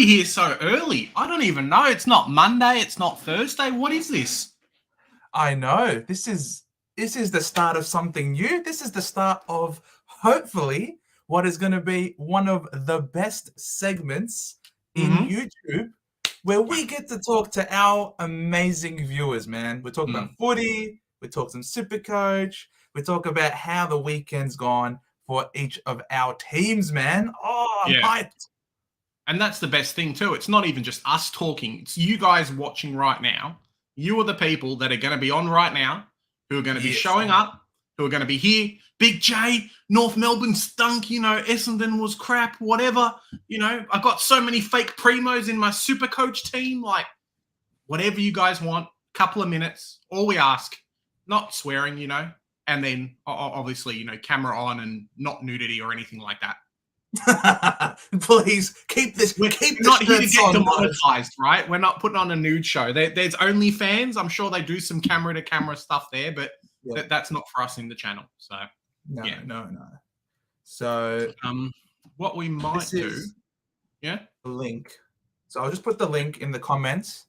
we here so early? I don't even know. It's not Monday. It's not Thursday. What is this? I know. This is the start of something new. This is the start of, hopefully, what is going to be one of the best segments in YouTube, where we get to talk to our amazing viewers, man. We talk about footy, we talk some Supercoach, we talk about how the weekend's gone for each of our teams, man. Oh, I'm hyped. And that's the best thing too. It's not even just us talking. It's you guys watching right now. You are the people that are going to be on right now, who are going to be showing up, who are going to be here. Big J, North Melbourne stunk, Essendon was crap, whatever. I got so many fake primos in my Supercoach team. Like, whatever you guys want, couple of minutes, all we ask, not swearing, and then obviously, camera on and not nudity or anything like that. Please keep this. We're not here to get demonetized, right? We're not putting on a nude show. There's OnlyFans. I'm sure they do some camera-to-camera stuff there, but that's not for us in the channel. So no. So what we might do, the link. So I'll just put the link in the comments.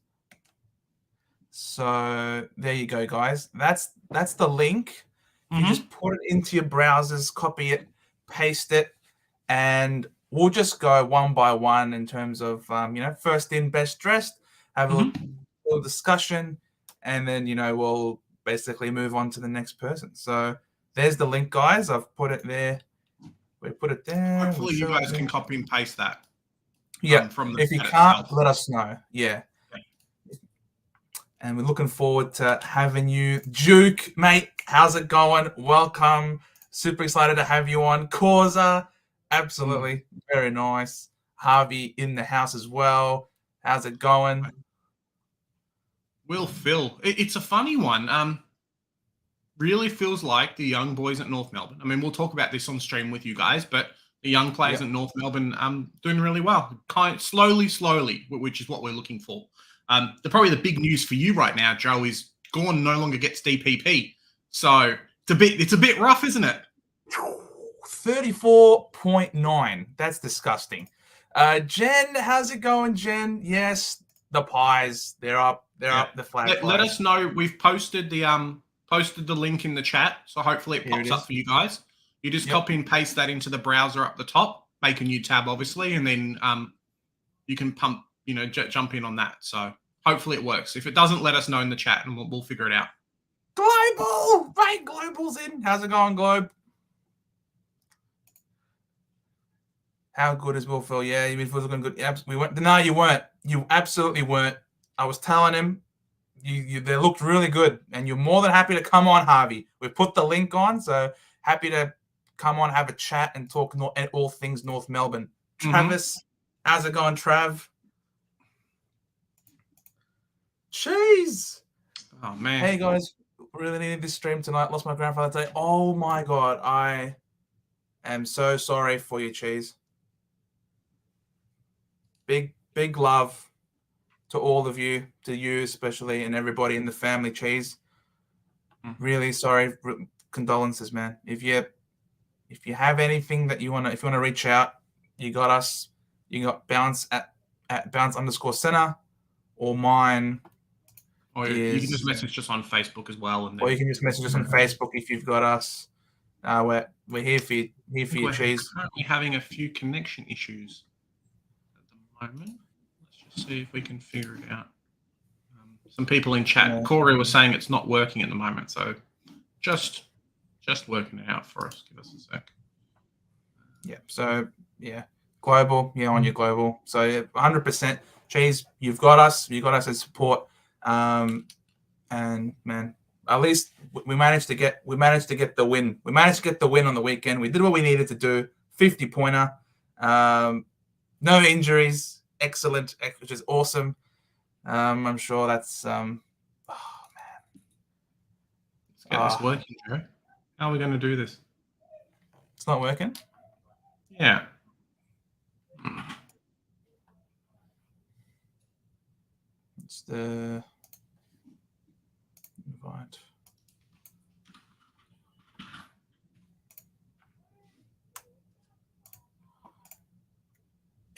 So there you go, guys. That's the link. You just put it into your browsers, copy it, paste it. And we'll just go one by one in terms of, first in, best dressed, have a little discussion, and then, we'll basically move on to the next person. So there's the link, guys. I've put it there. We put it there. Hopefully you guys can copy and paste that. Yeah. From the if you can't, let us know. Yeah. And we're looking forward to having you. Duke, mate, how's it going? Welcome. Super excited to have you on. Causa. Absolutely. Very nice. Harvey in the house as well. How's it going? Will Phil. It's a funny one. Really feels like the young boys at North Melbourne. I mean, we'll talk about this on stream with you guys, but the young players at North Melbourne doing really well. Slowly, which is what we're looking for. Probably the big news for you right now, Joe, is Gawn no longer gets DPP. So it's a bit rough, isn't it? 34.9. That's disgusting. Jen, how's it going, Jen? Yes, the pies. They're up. They're up. The flag. Let us know. We've posted the link in the chat, so hopefully it pops up for you guys. You just copy and paste that into the browser up the top, make a new tab, obviously, and then you can jump in on that. So hopefully it works. If it doesn't, let us know in the chat, and we'll figure it out. Global, right? Global's in. How's it going, Globe? How good is Will Phil? Yeah, you was looking good. We went. No, you weren't. You absolutely weren't. I was telling him, they looked really good, and you're more than happy to come on, Harvey. We put the link on, so happy to come on, have a chat, and talk all things North Melbourne. Travis, how's it going, Trav? Jeez. Oh man. Hey guys, really needed this stream tonight. Lost my grandfather today. Oh my god, I am so sorry for you, Cheese. Big love to all of you, to you especially, and everybody in the family, Cheese. Really sorry. Condolences, man. If you have anything that you want to reach out, you got us. You got Bounce at bounce_center, or mine. Or you can just message us on Facebook as well. Or you can just message us on Facebook if you've got us. We're here for you, Cheese. We're currently having a few connection issues at the moment. Let's just see if we can figure it out. Some people in chat, Corey was saying it's not working at the moment, so just working it out for us. Give us a sec. Yeah. So global. Yeah, on your global. So 100%, Cheese. You've got us. You got us as support. And man, at least we managed to get the win. We managed to get the win on the weekend. We did what we needed to do. 50-pointer. No injuries. Excellent, which is awesome. I'm sure that's oh man. Let's get this working, Joe. How are we going to do this? It's not working? Yeah. It's the invite.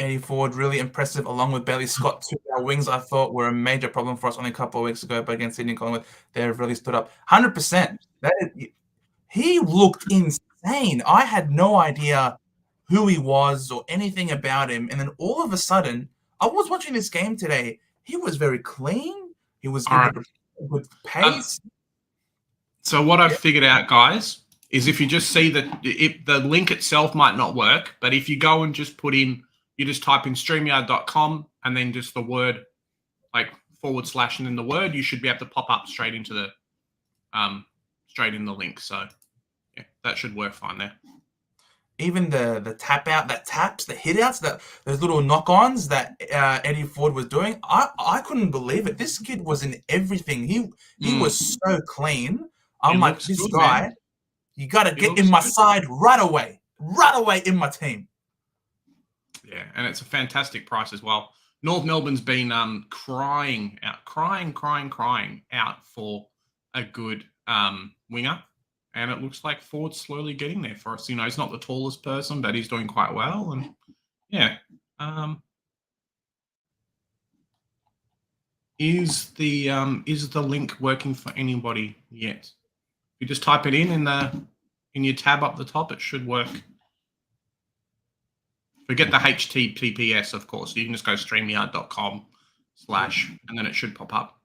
Eddie Ford, really impressive, along with Bailey Scott. Two of our wings I thought were a major problem for us only a couple of weeks ago, but against Sydney and Collingwood, they've really stood up. 100%. He looked insane. I had no idea who he was or anything about him. And then all of a sudden, I was watching this game today. He was very clean. He was good pace. So what I've figured out, guys, is if you just see that the link itself might not work, but if you go and just put in, you just type in StreamYard.com and then just the word, like / and then the word, you should be able to pop up straight into the straight in the link. So yeah, that should work fine there. Even the tap out, that taps, the hit outs, those little knock-ons that Eddie Ford was doing, I couldn't believe it. This kid was in everything. He was so clean. I'm like, this good, guy, man. You got to get in my side right away in my team. Yeah, and it's a fantastic price as well. North Melbourne's been crying out for a good winger. And it looks like Ford's slowly getting there for us. You know, he's not the tallest person, but he's doing quite well. And yeah, is the link working for anybody yet? If you just type it in your tab up the top, it should work. Forget the HTTPS, of course. You can just go StreamYard.com/ and then it should pop up.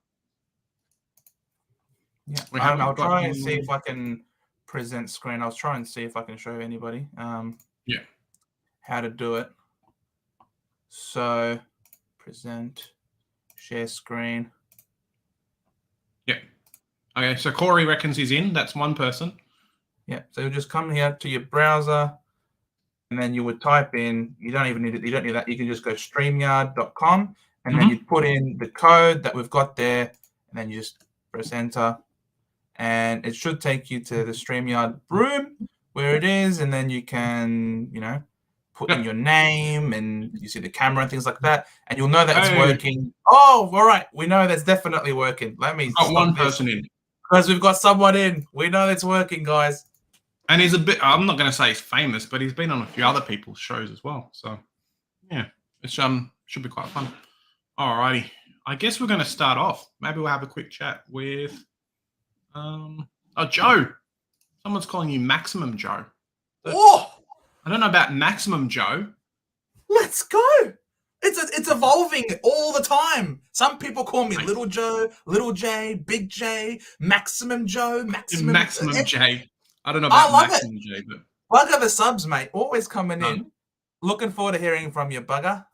Yeah, I'll try and see if I can present screen. I'll try and see if I can show anybody how to do it. So present, share screen. Yeah. Okay, so Corey reckons he's in. That's one person. Yeah, so you'll just come here to your browser and then you would type in, you don't need that. You can just go StreamYard.com and then you put in the code that we've got there and then you just press enter. And it should take you to the StreamYard room where it is, and then you can, put in your name and you see the camera and things like that, and you'll know that it's working. Oh, all right, we know that's definitely working. Let me got one person in because we've got someone in. We know it's working, guys. And he's a bit. I'm not going to say he's famous, but he's been on a few other people's shows as well. So yeah, it should be quite fun. All righty, I guess we're going to start off. Maybe we'll have a quick chat with. Joe. Someone's calling you Maximum Joe. Oh! I don't know about Maximum Joe. Let's go. It's evolving all the time. Some people call me Little Joe, Little J, Big J, Maximum Joe, Maximum J. I don't know about Maximum J, but bugger the subs, mate. Always coming in. Looking forward to hearing from you, bugger.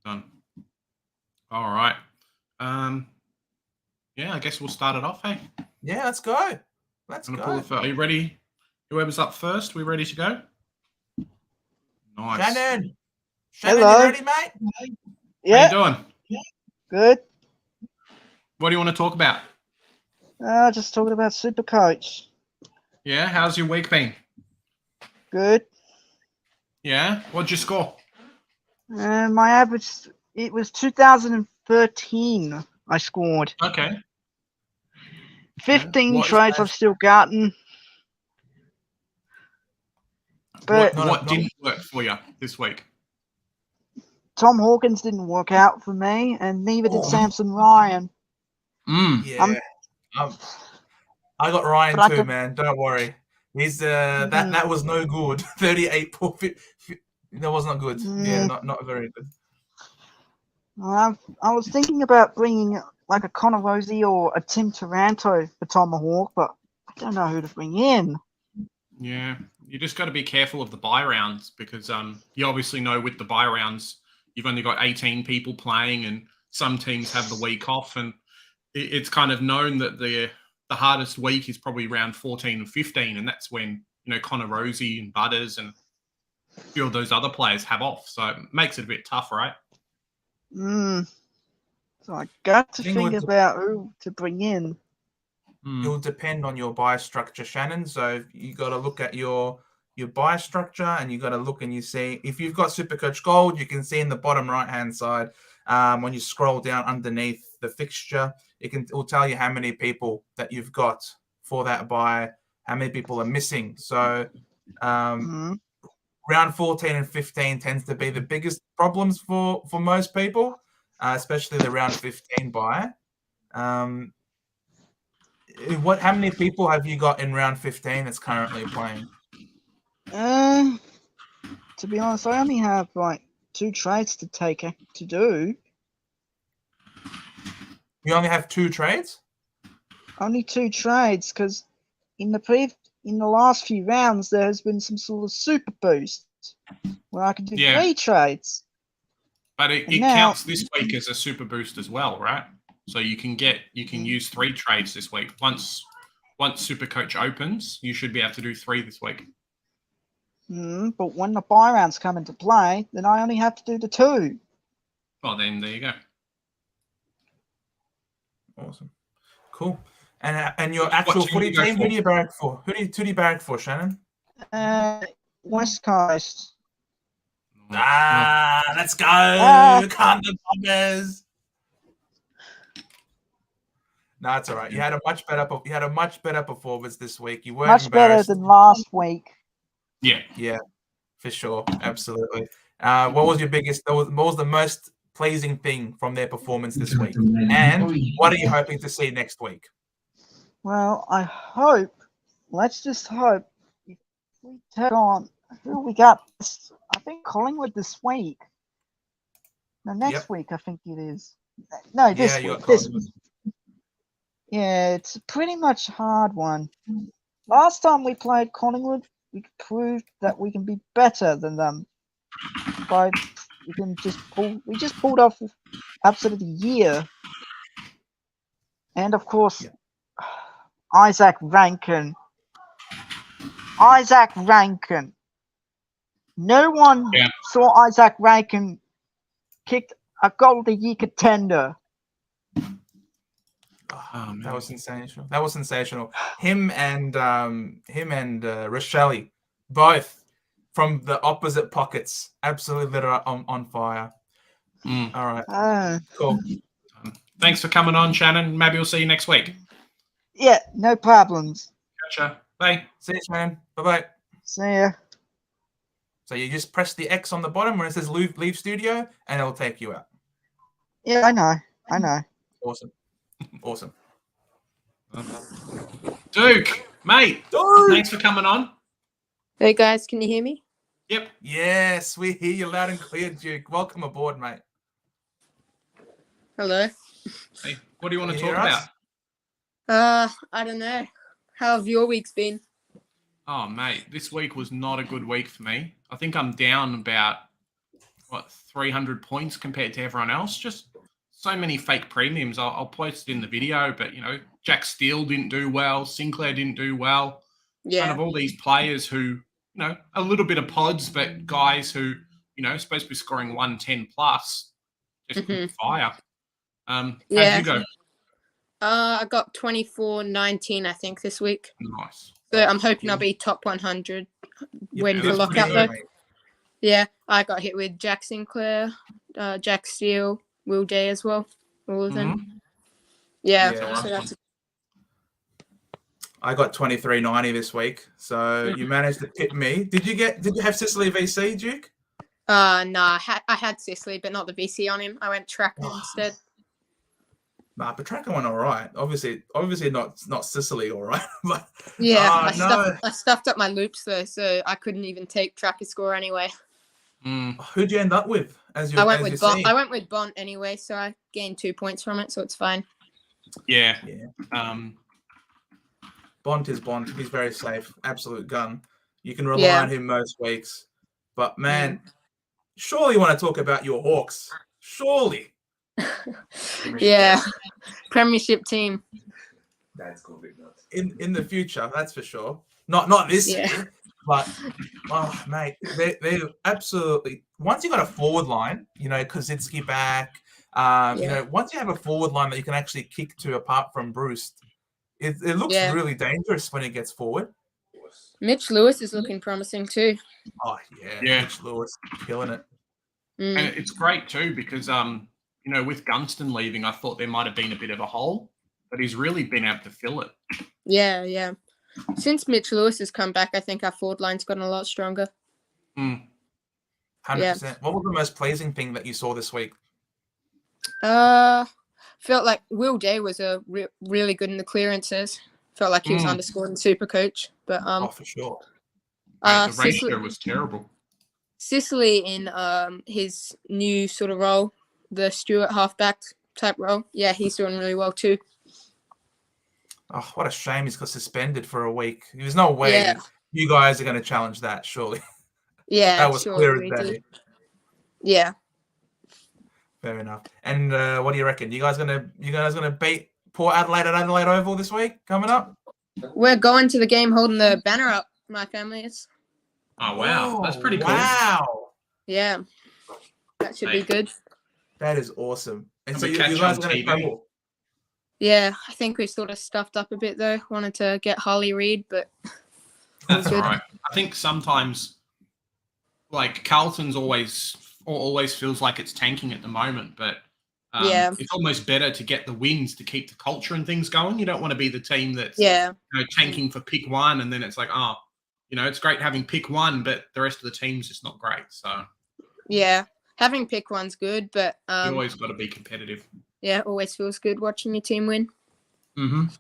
Done. All right. Yeah, I guess we'll start it off, hey? Yeah, let's go. Let's go. Are you ready? Whoever's up first, we ready to go? Nice. Shannon, hello. You ready, mate? Yeah. How you doing? Good. What do you want to talk about? Just talking about SUPERCOACH. Yeah, how's your week been? Good. Yeah, what'd you score? My average, it was 2013 I scored. Okay. 15 trades I've still gotten. But what didn't work for you this week? Tom Hawkins didn't work out for me, and neither did Samson Ryan. Yeah. I got Ryan too, man. Don't worry. He's that was no good. 38 poor fit. That was not good. Yeah, not very good. I was thinking about bringing like a Connor Rosie or a Tim Taranto for Tomahawk, but I don't know who to bring in. Yeah, you just got to be careful of the buy rounds because you obviously know with the buy rounds, you've only got 18 people playing and some teams have the week off, and it's kind of known that the hardest week is probably around 14 and 15, and that's when, Connor Rosie and Butters and a few of those other players have off. So it makes it a bit tough, right? So I got to think about who to bring in. It will depend on your buy structure, Shannon. So you got to look at your buy structure, and you got to look and you see if you've got SuperCoach Gold. You can see in the bottom right hand side when you scroll down underneath the fixture, it will tell you how many people that you've got for that buy, how many people are missing. So round 14 and 15 tends to be the biggest problems for most people, especially the round 15 bye. How many people have you got in round 15 that's currently playing? To be honest, I only have like 2 trades to do. You only have 2 trades? Only 2 trades, because in the last few rounds there has been some sort of super boost where I can do 3 trades. But it counts this week as a super boost as well, right? So you can use 3 trades this week. Once SuperCoach opens, you should be able to do 3 this week. But when the buy rounds come into play, then I only have to do the 2. Well, then there you go. Awesome, cool. And your actual footy team, who do you barrack for? Who do you barrack for, Shannon? West Coast. Let's go, Carter Bombers. No, it's all right. You had a much better performance this week. You weren't much better than last week. Yeah, for sure, absolutely. What was the most pleasing thing from their performance this week? And what are you hoping to see next week? Well, let's just hope, if we take on who we got, I think Collingwood this week. No, next week I think it is. No, this week. Yeah, it's pretty much a hard one. Last time we played Collingwood, we proved that we can be better than them. We just pulled off upset of the year. And of course, Isaac Rankin. No one saw Isaac Rankin kick a goal of the year contender. Oh, that was sensational. Him and Rochelle, both from the opposite pockets, absolutely lit on fire. All right, cool. Thanks for coming on, Shannon. Maybe we'll see you next week. Yeah, no problems. Gotcha. Bye. See you, Shannon. Bye-bye. See ya. So you just press the X on the bottom where it says leave studio, and it'll take you out. Yeah, I know. Awesome. Duke, mate. Thanks for coming on. Hey guys, can you hear me? Yep. Yes, we hear you loud and clear, Duke. Welcome aboard, mate. Hello. Hey, what do you want to talk about? I don't know. How have your weeks been? Oh, mate, this week was not a good week for me. I think I'm down about 300 points compared to everyone else. Just so many fake premiums. I'll post it in the video, but Jack Steele didn't do well. Sinclair didn't do well. Yeah. Kind of all these players who, a little bit of pods, but guys who, supposed to be scoring 110 plus, just fire. How did you go? I got 24-19, I think, this week. Nice. So I'm hoping I'll be top 100 when for lockout though. Mate. Yeah, I got hit with Jack Sinclair, Jack Steele, Will Day as well. All of them. Yeah. So that's. I got 23.90 this week, so you managed to tip me. Did you have Sicily VC, Duke? No, I had Sicily, but not the VC on him. I went Tracker instead. Nah, but Tracker went all right. Obviously not Sicily all right. But I stuffed up my loops though, so I couldn't even take Tracker score anyway. Who'd you end up with? I went with Bont anyway, so I gained 2 points from it, so it's fine. Yeah. Bont is Bont. He's very safe. Absolute gun. You can rely on him most weeks. But man, surely you want to talk about your Hawks. Surely. Premiership team. That's cool. In the future, that's for sure. Not this year, but mate, they absolutely. Once you got a forward line, Kozinski back. Once you have a forward line that you can actually kick to apart from Bruce, it looks really dangerous when it gets forward. Mitch Lewis is looking promising too. Oh yeah. Mitch Lewis killing it. And it's great too because with Gunston leaving, I thought there might have been a bit of a hole, but he's really been able to fill it. Yeah. Since Mitch Lewis has come back, I think our forward line's gotten a lot stronger. Mm. 100%. What was the most pleasing thing that you saw this week? Felt like Will Day was really good in the clearances. Felt like he was underscored in SUPERCOACH, but For sure. The ratio was terrible. Sicily in his new sort of role, the Stewart halfback type role. Yeah, he's doing really well too. Oh, what a shame he's got suspended for a week. There's no way you guys are going to challenge that, surely. Yeah, that was clear as day. Yeah. Fair enough. And what do you reckon? You guys gonna beat Port Adelaide at Adelaide Oval this week coming up? We're going to the game holding the banner up. My family is. Oh wow, that's pretty cool. Wow. Yeah, that should be good. That is awesome. And so you catch guys on are going to TV. travel? Yeah, I think we sort of stuffed up a bit though. Wanted to get Harley Reid, but that's all right. I think sometimes, like Carlton's always feels like it's tanking at the moment, but it's almost better to get the wins to keep the culture and things going. You don't want to be the team that's tanking for pick one, and then it's like, oh, it's great having pick one, but the rest of the team's just not great. So yeah, having pick one's good, but you always got to be competitive. Yeah, it always feels good watching your team win. 100%.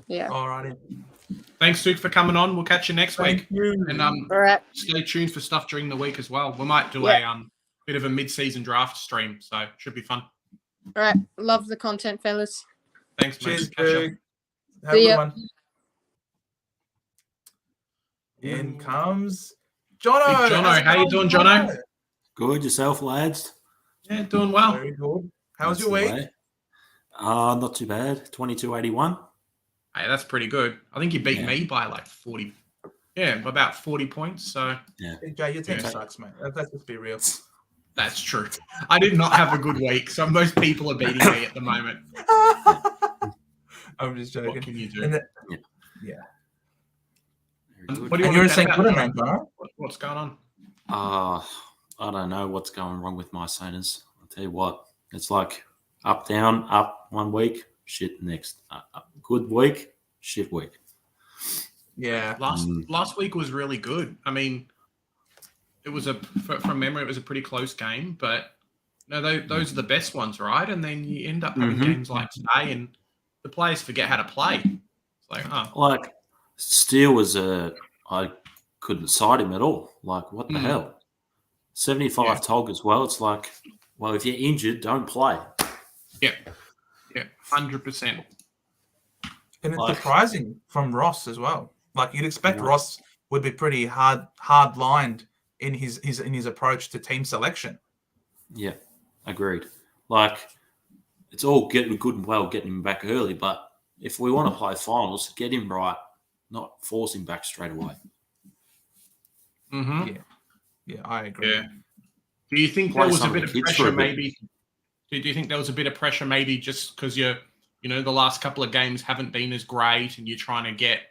Yeah. Alrighty. Thanks, Suk, for coming on. We'll catch you next week. You. And all right. Stay tuned for stuff during the week as well. We might do a bit of a mid-season draft stream, so it should be fun. All right. Love the content, fellas. Thanks, cheers, mate. Have a good one. In comes Jono. Jono, how you doing, Jono? Good, yourself, lads? Yeah, doing well. Very good. How's your week? Not too bad. 22.81. Hey, that's pretty good. I think you beat me by like 40. Yeah, about 40 points. So yeah, Jay, your team sucks, mate. Let's just be real. That's true. I did not have a good week, so most people are beating me at the moment. I'm just joking. What can you do? Yeah. What do you want to say about what's going on? I don't know what's going wrong with my Saints. I'll tell you what, it's like up, down, up 1 week, shit next. Good week, shit week. Yeah. Last week was really good. I mean, it was from memory, it was a pretty close game, but those are the best ones, right? And then you end up having games like today, and the players forget how to play. It's like, like Steele was I couldn't side him at all. Like, what the hell? 75 Tog as well. It's like, well, if you're injured, don't play. Yeah, 100%. And it's surprising from Ross as well. Like, you'd expect Ross would be pretty hard lined in his approach to team selection. Yeah, agreed. Like, it's all getting good and well getting him back early, but if we want to play finals, get him right, not force him back straight away. Yeah, I agree. Yeah. Do you think there was a bit of pressure maybe? Do you think there was a bit of pressure maybe just because the last couple of games haven't been as great and you're trying to get,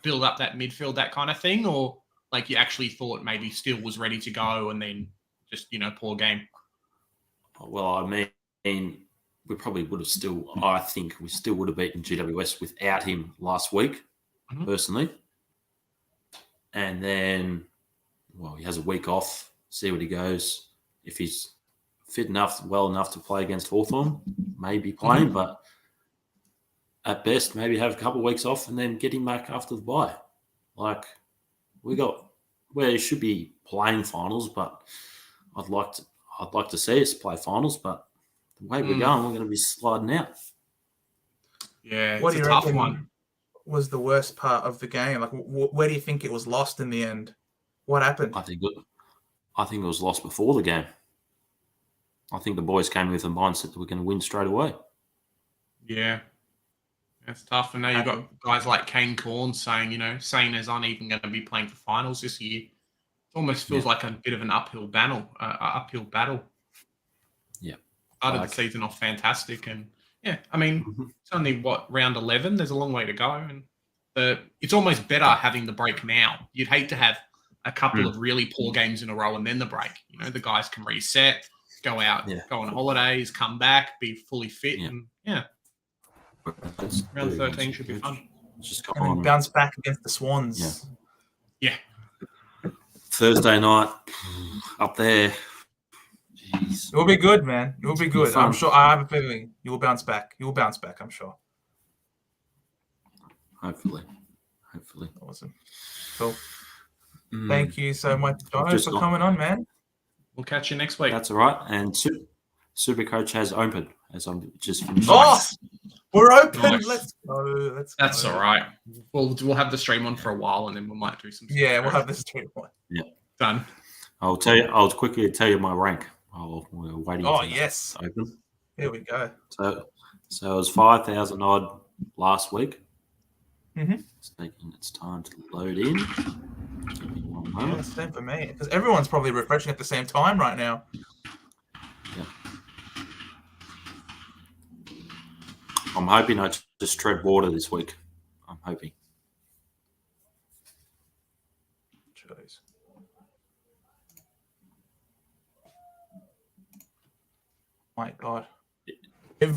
build up that midfield, that kind of thing? Or like you actually thought maybe Steele was ready to go and then just, poor game? Well, I mean, we probably would have I think we still would have beaten GWS without him last week, personally. And then, well, he has a week off, see what he goes. If he's fit enough, well enough to play against Hawthorn, maybe playing, but at best, maybe have a couple of weeks off and then get him back after the bye. Like, he should be playing finals, but I'd like to see us play finals, but the way we're going, we're going to be sliding out. Yeah, what it's do a you tough one. Was the worst part of the game? Like, where do you think it was lost in the end? What happened? I think it was lost before the game. I think the boys came with a mindset that we're going to win straight away. Yeah, that's tough. And now you've got guys like Kane Corn saying, Saints aren't even going to be playing for finals this year. It almost feels like a bit of an uphill battle. Yeah. Started the season off fantastic, and I mean, it's only round 11. There's a long way to go, and it's almost better having the break now. You'd hate to have a couple of really poor games in a row and then the break. The guys can reset, go out, go on holidays, come back, be fully fit, and round 13 should be fun. And then bounce back against the Swans. Yeah. Thursday night up there. Jeez. It will be good, man. It will be good. fun. I'm sure. I have a feeling you will bounce back. You will bounce back. I'm sure. Hopefully. Awesome. Cool. Thank you so much, Jono, for coming on, man. We'll catch you next week. That's all right. And SuperCoach has opened as I'm just finishing. Oh, we're open. Nice. Let's go. That's all right. We'll have the stream on for a while, and then we might do some. Yeah, we'll have this stream on. Yeah. Done. I'll quickly tell you my rank. We're waiting. Oh, for yes. that to open. Here we go. So it was 5,000 odd last week. Mm-hmm. It's taking its time to load in. Give me one Yeah, moment. same for me. Because everyone's probably refreshing at the same time right now. Yeah. I'm hoping I just tread water this week. I'm hoping. Jeez. My God. So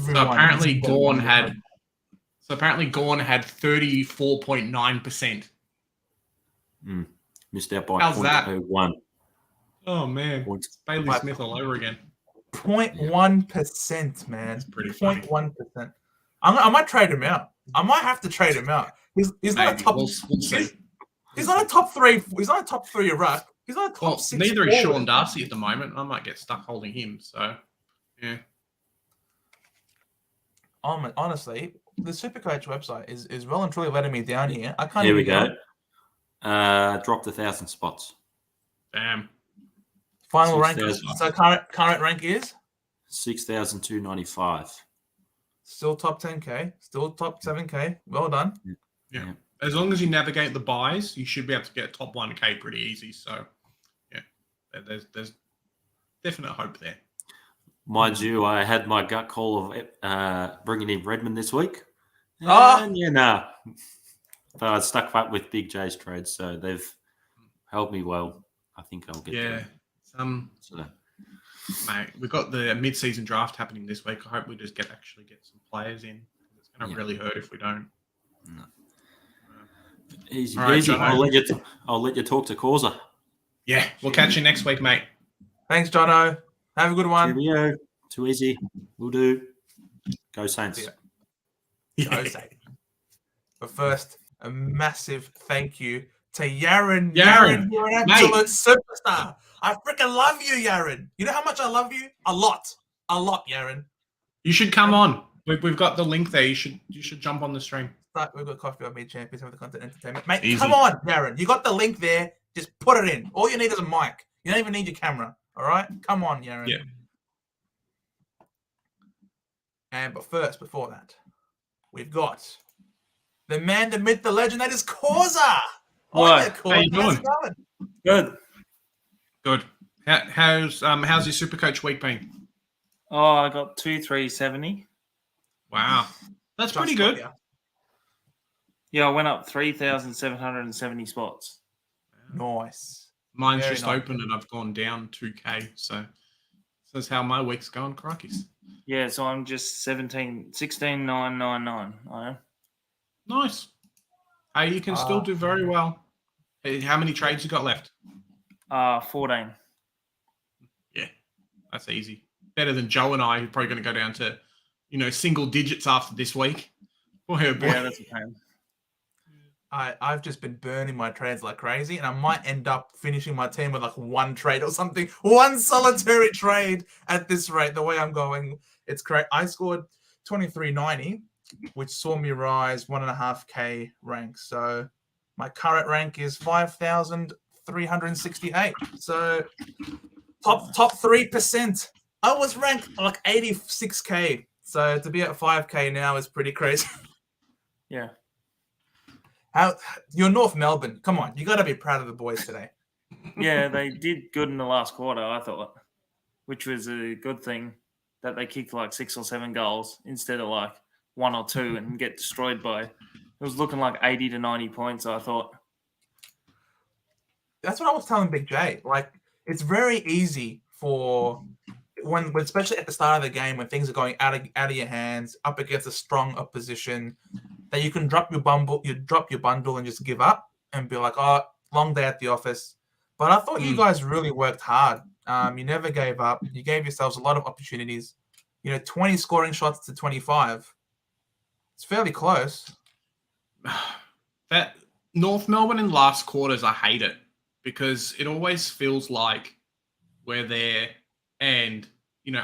apparently Gorn had 34.9%. Missed out by How's that? 0.01 Oh man, points. it's Bailey Smith all over again. 0.1%, man. That's pretty funny. 0.1%. I might trade him out. I might have to trade him out. He's not a Maybe. top. We'll see. He's not a top three. He's not a top three ruck. He's not a top Well, six. neither is forward. Sean Darcy at the moment. I might get stuck holding him. So, yeah. Honestly, the SuperCoach website is well and truly letting me down here. I can't. Here we even go. Dropped 1,000 spots. Damn. Final rank. 6,000. So current rank is 6,295. still top 10K, still top 7K. Well done. Yeah. As long as you navigate the buys, you should be able to get top 1K pretty easy. So, yeah, there's definite hope there. Mind you, I had my gut call of bringing in Redmond this week. Oh! And yeah, but I stuck up with Big J's trades, so they've helped me well. I think I'll get there. So, Mate, we've got the mid-season draft happening this week. I hope we just actually get some players in. It's going to really hurt if we don't. no. Easy, All right, easy. Jono. I'll let you talk to Causa. Yeah, we'll catch you next week, mate. Thanks, Jono. Have a good one. Cheerio. Too easy. We'll do. Go Saints. Go Saints. But first, a massive thank you to Yaron. Yaron, you're an absolute superstar. I freaking love you, Yaron. You know how much I love you? A lot, Yaron. You should come on. We've got the link there. You should jump on the stream. We've got Coffee on Me Champions with the content entertainment. Mate, Easy. come on, Yaron. You got the link there. Just put it in. All you need is a mic. You don't even need your camera. All right? Come on, Yaron. Yeah. But first, before that, we've got the man, the myth, the legend. That is Causa. What? How you doing? How's it going? Good. Good. How's your Supercoach week been? Oh, I got 2,370. Wow, that's pretty Just got good. you. Yeah, I went up 3,770 spots. Nice. Mine's Very just nice. open and I've gone down 2K. So that's how my week's going, crikey's. Yeah, so I'm just 16,999. I am. Nice. Hey, you can still do very well. Hey, how many trades you got left? 14. Yeah, that's easy. Better than Joe and I, who are probably going to go down to, single digits after this week. Boy, oh boy. Yeah, that's a pain. I've just been burning my trades like crazy, and I might end up finishing my team with like one trade or something, one solitary trade at this rate. The way I'm going, it's great. I scored 2390, which saw me rise 1.5K rank. So my current rank is 5,368. So top 3%. I was ranked like 86K. So to be at 5K now is pretty crazy. Yeah. You're North Melbourne. Come on, you got to be proud of the boys today. Yeah, they did good in the last quarter, I thought, which was a good thing that they kicked like 6 or 7 goals instead of like 1 or 2 and get destroyed by. It was looking like 80 to 90 points, I thought. That's what I was telling Big J. Like, it's very easy for when especially at the start of the game when things are going out of your hands, up against a strong opposition, that you can drop your bundle and just give up and be like, oh, long day at the office. But I thought you guys really worked hard. You never gave up. You gave yourselves a lot of opportunities. 20 scoring shots to 25. It's fairly close. That North Melbourne in last quarters, I hate it because it always feels like we're there and,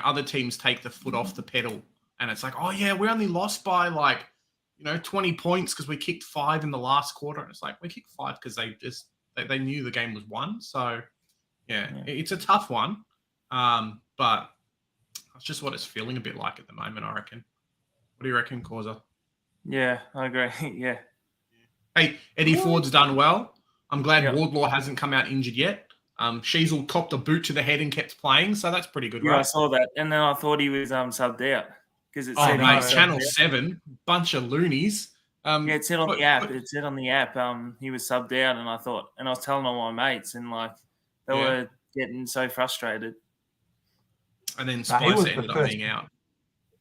other teams take the foot off the pedal and it's like, oh yeah, we only lost by 20 points because we kicked 5 in the last quarter. And it's like, we kicked 5 because they knew the game was won. So yeah, it's a tough one. But that's just what it's feeling a bit like at the moment, I reckon. What do you reckon, Causa? Yeah, I agree. Yeah. Hey, Eddie Ford's done well. I'm glad Wardlaw hasn't come out injured yet. Sheasel copped a boot to the head and kept playing, so that's pretty good, Yeah, right? I saw that. And then I thought he was subbed out. Because it Oh, said mate, Channel 7, bunch of loonies. it said on the app. It said on the app he was subbed out, and I was telling all my mates, and they were getting so frustrated. And then Spicer ended up being out.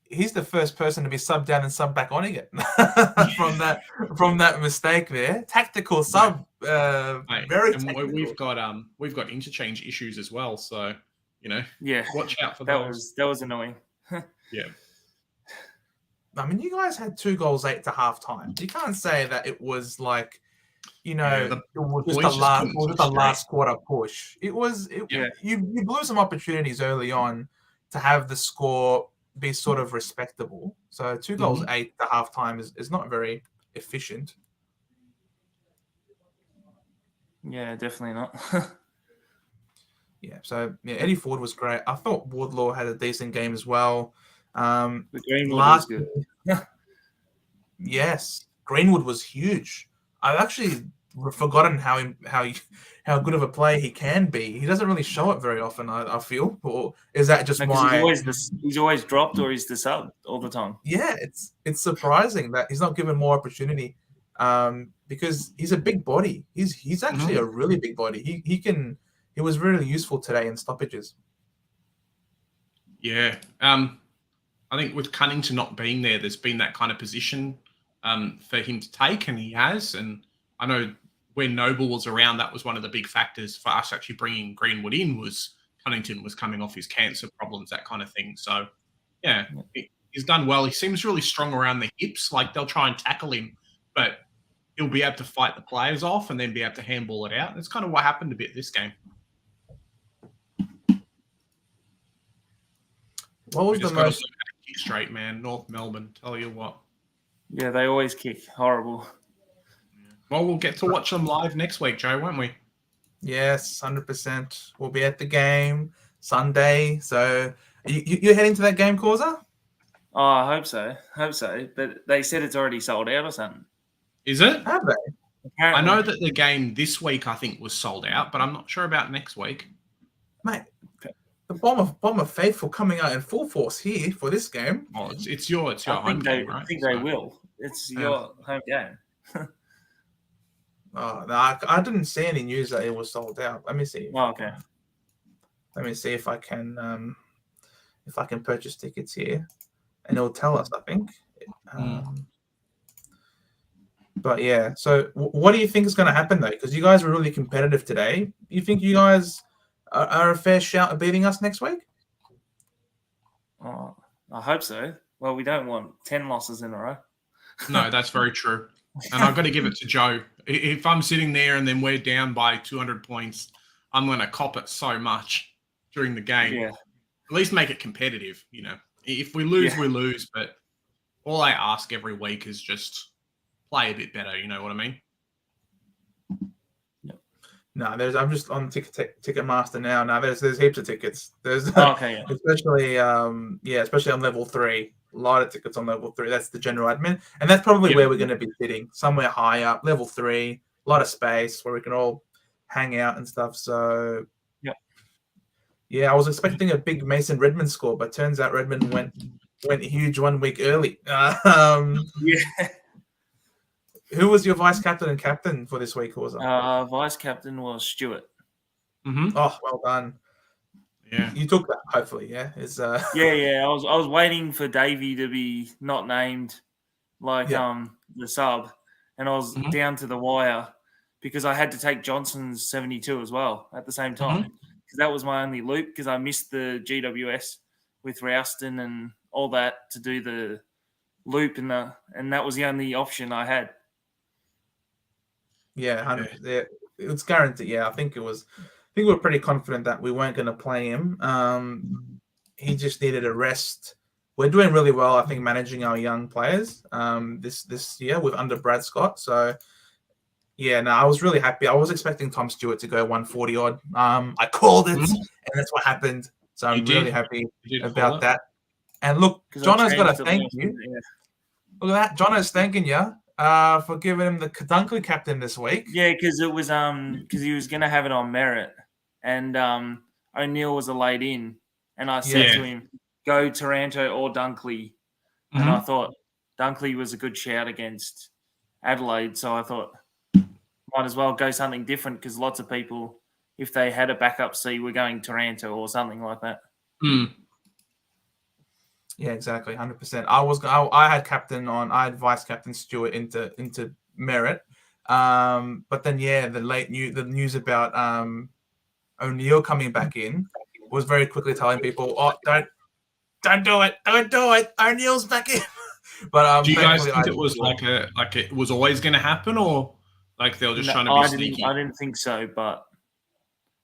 He's the first person to be subbed down and subbed back on again from that mistake there. Tactical sub, very tactical. We've got interchange issues as well, so watch out for those. That was annoying. Yeah. I mean, you guys had 2 goals 8 to half time. You can't say that it was like, it was just the last quarter push. You blew some opportunities early on to have the score be sort of respectable. So 2 goals 8 to half time is not very efficient. Yeah, definitely not. So Eddie Ford was great. I thought Wardlaw had a decent game as well. The Greenwood was good. Yes, Greenwood was huge. I've actually forgotten how good of a player he can be. He doesn't really show it very often, I feel. Or is that just he's always dropped or he's the sub all the time? Yeah, it's surprising that he's not given more opportunity because he's a big body. He's actually a really big body. He was really useful today in stoppages. Yeah. I think with Cunnington not being there, there's been that kind of position for him to take, and he has. And I know when Noble was around, that was one of the big factors for us actually bringing Greenwood in was Cunnington was coming off his cancer problems, that kind of thing. So, yeah, he's done well. He seems really strong around the hips. Like, they'll try and tackle him, but he'll be able to fight the players off and then be able to handball it out. That's kind of what happened a bit this game. What was the most straight, man? North Melbourne, tell you what. Yeah, they always kick horrible. Well, we'll get to watch them live next week, Joe, won't we? Yes, 100%. We'll be at the game Sunday. So, you're heading to that game, Causa? Oh, I hope so. But they said it's already sold out or something. Is it? Have they? Apparently. I know that the game this week, I think, was sold out, but I'm not sure about next week. Mate, the Bomber Faithful coming out in full force here for this game. Oh, it's your home game, right? I think they will. It's your home game. Oh, no, I didn't see any news that it was sold out. Let me see. Okay. Let me see if I can purchase tickets here, and it'll tell us, I think. But yeah, so what do you think is going to happen though? Because you guys were really competitive today. You think you guys are a fair shout at beating us next week? Oh, I hope so. Well, we don't want 10 losses in a row. No, that's very true. And I've got to give it to Joe. If I'm sitting there and then we're down by 200 points, I'm going to cop it so much during the game. Yeah. At least make it competitive, If we lose, we lose. But all I ask every week is just play a bit better. You know what I mean? No, I'm just on Ticketmaster now. No, there's heaps of tickets. There's okay, especially especially on level 3. A lot of tickets on level 3. That's the general admin, and that's probably where we're going to be sitting, somewhere high up, level 3. A lot of space where we can all hang out and stuff. So I was expecting a big Mason Redmond score, but turns out Redmond went huge 1 week early. Who was your vice captain and captain for this week, was it? Vice captain was Stuart. Mm-hmm. Oh, well done. Yeah, you took that. Hopefully, yeah. I was waiting for Davey to be not named, the sub, and I was down to the wire because I had to take Johnson's 72 as well at the same time. Because that was my only loop, because I missed the GWS with Rouston and all that to do the loop, and that was the only option I had. Yeah, 100. Yeah, it was guaranteed. Yeah, I think we were pretty confident that we weren't going to play him. He just needed a rest. We're doing really well, I think, managing our young players this year with under Brad Scott. So yeah, no, I was really happy. I was expecting Tom Stewart to go 140 odd. I called it, and that's what happened. So I'm really happy about that. And look, Jono's got to thank you. Look at that, Jono's thanking you for giving him the Dunkley captain this week. Yeah, because it was because he was going to have it on merit, and O'Neill was a laid in, and I said to him, "Go Taranto or Dunkley," and I thought Dunkley was a good shout against Adelaide, so I thought might as well go something different, because lots of people, if they had a backup C, were going Taranto or something like that. Yeah, exactly, 100%. I had I had vice captain Stewart into merit, but then the news about O'Neill coming back in was very quickly telling people, "Oh, don't do it, O'Neill's back in." But do you guys think it was like it was always going to happen, or like they were just trying to be sneaky? I didn't think so, but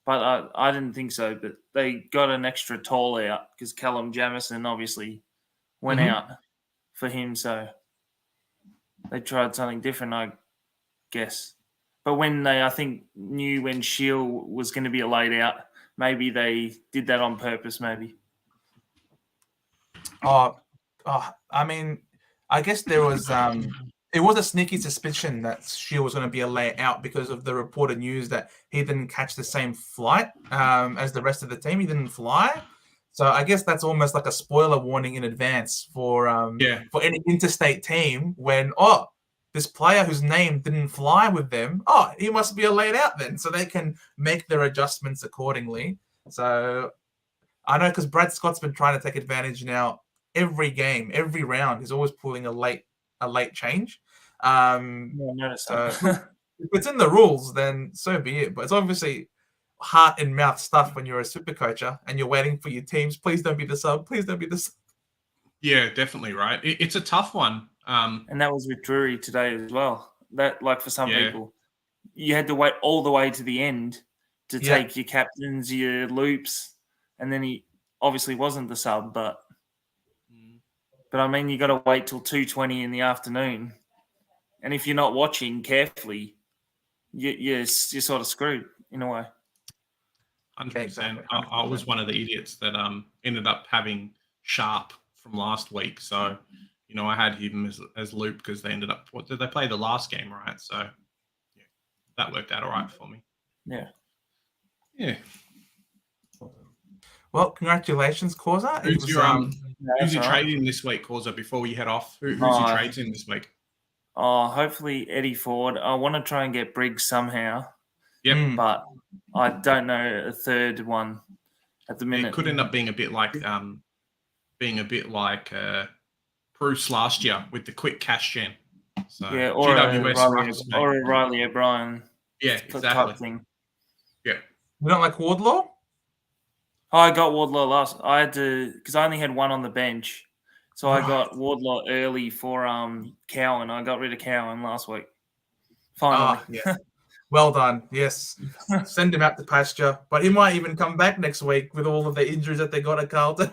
I didn't think so. But they got an extra tall out because Callum Jamison obviously went out for him, so they tried something different, I guess. But when they, I think, knew when Shield was going to be a laid out, maybe they did that on purpose, maybe. I mean, I guess there was it was a sneaky suspicion that Shield was going to be a layout because of the reported news that he didn't catch the same flight as the rest of the team. He didn't fly. So I guess that's almost like a spoiler warning in advance for any interstate team when, this player whose name didn't fly with them, he must be a laid out then, so they can make their adjustments accordingly. So I know, because Brad Scott's been trying to take advantage now. Every game, every round, he's always pulling a late change. So if it's in the rules, then so be it. But it's obviously heart and mouth stuff when you're a super coacher and you're waiting for your teams. Please don't be the sub. Please don't be the sub. Yeah, definitely right. It's a tough one. And that was with Drury today as well. That, like, for some people, you had to wait all the way to the end to take your captains, your loops, and then he obviously wasn't the sub, but I mean, you got to wait till 2:20 in the afternoon, and if you're not watching carefully, you're sort of screwed in a way. 100%. I was one of the idiots that ended up having Sharp from last week, so I had him as loop because they ended up. What did they play the last game, right? So yeah, that worked out all right for me. Yeah. Well, congratulations, Causa. Who's your trading this week, Causa? Before we head off, who's your trades in this week? Hopefully Eddie Ford. I want to try and get Briggs somehow. Yep. But I don't know a third one at the minute. It could end up being a bit like Bruce last year with the quick cash gen. So or GWS a Riley O'Brien. Yeah, exactly. Type thing. Yeah. You don't like Wardlaw? I got Wardlaw last. I had to, because I only had one on the bench, so I got Wardlaw early for Cowan. I got rid of Cowan last week. Finally. Yeah. Well done. Yes. Send him out to pasture. But he might even come back next week with all of the injuries that they got at Carlton.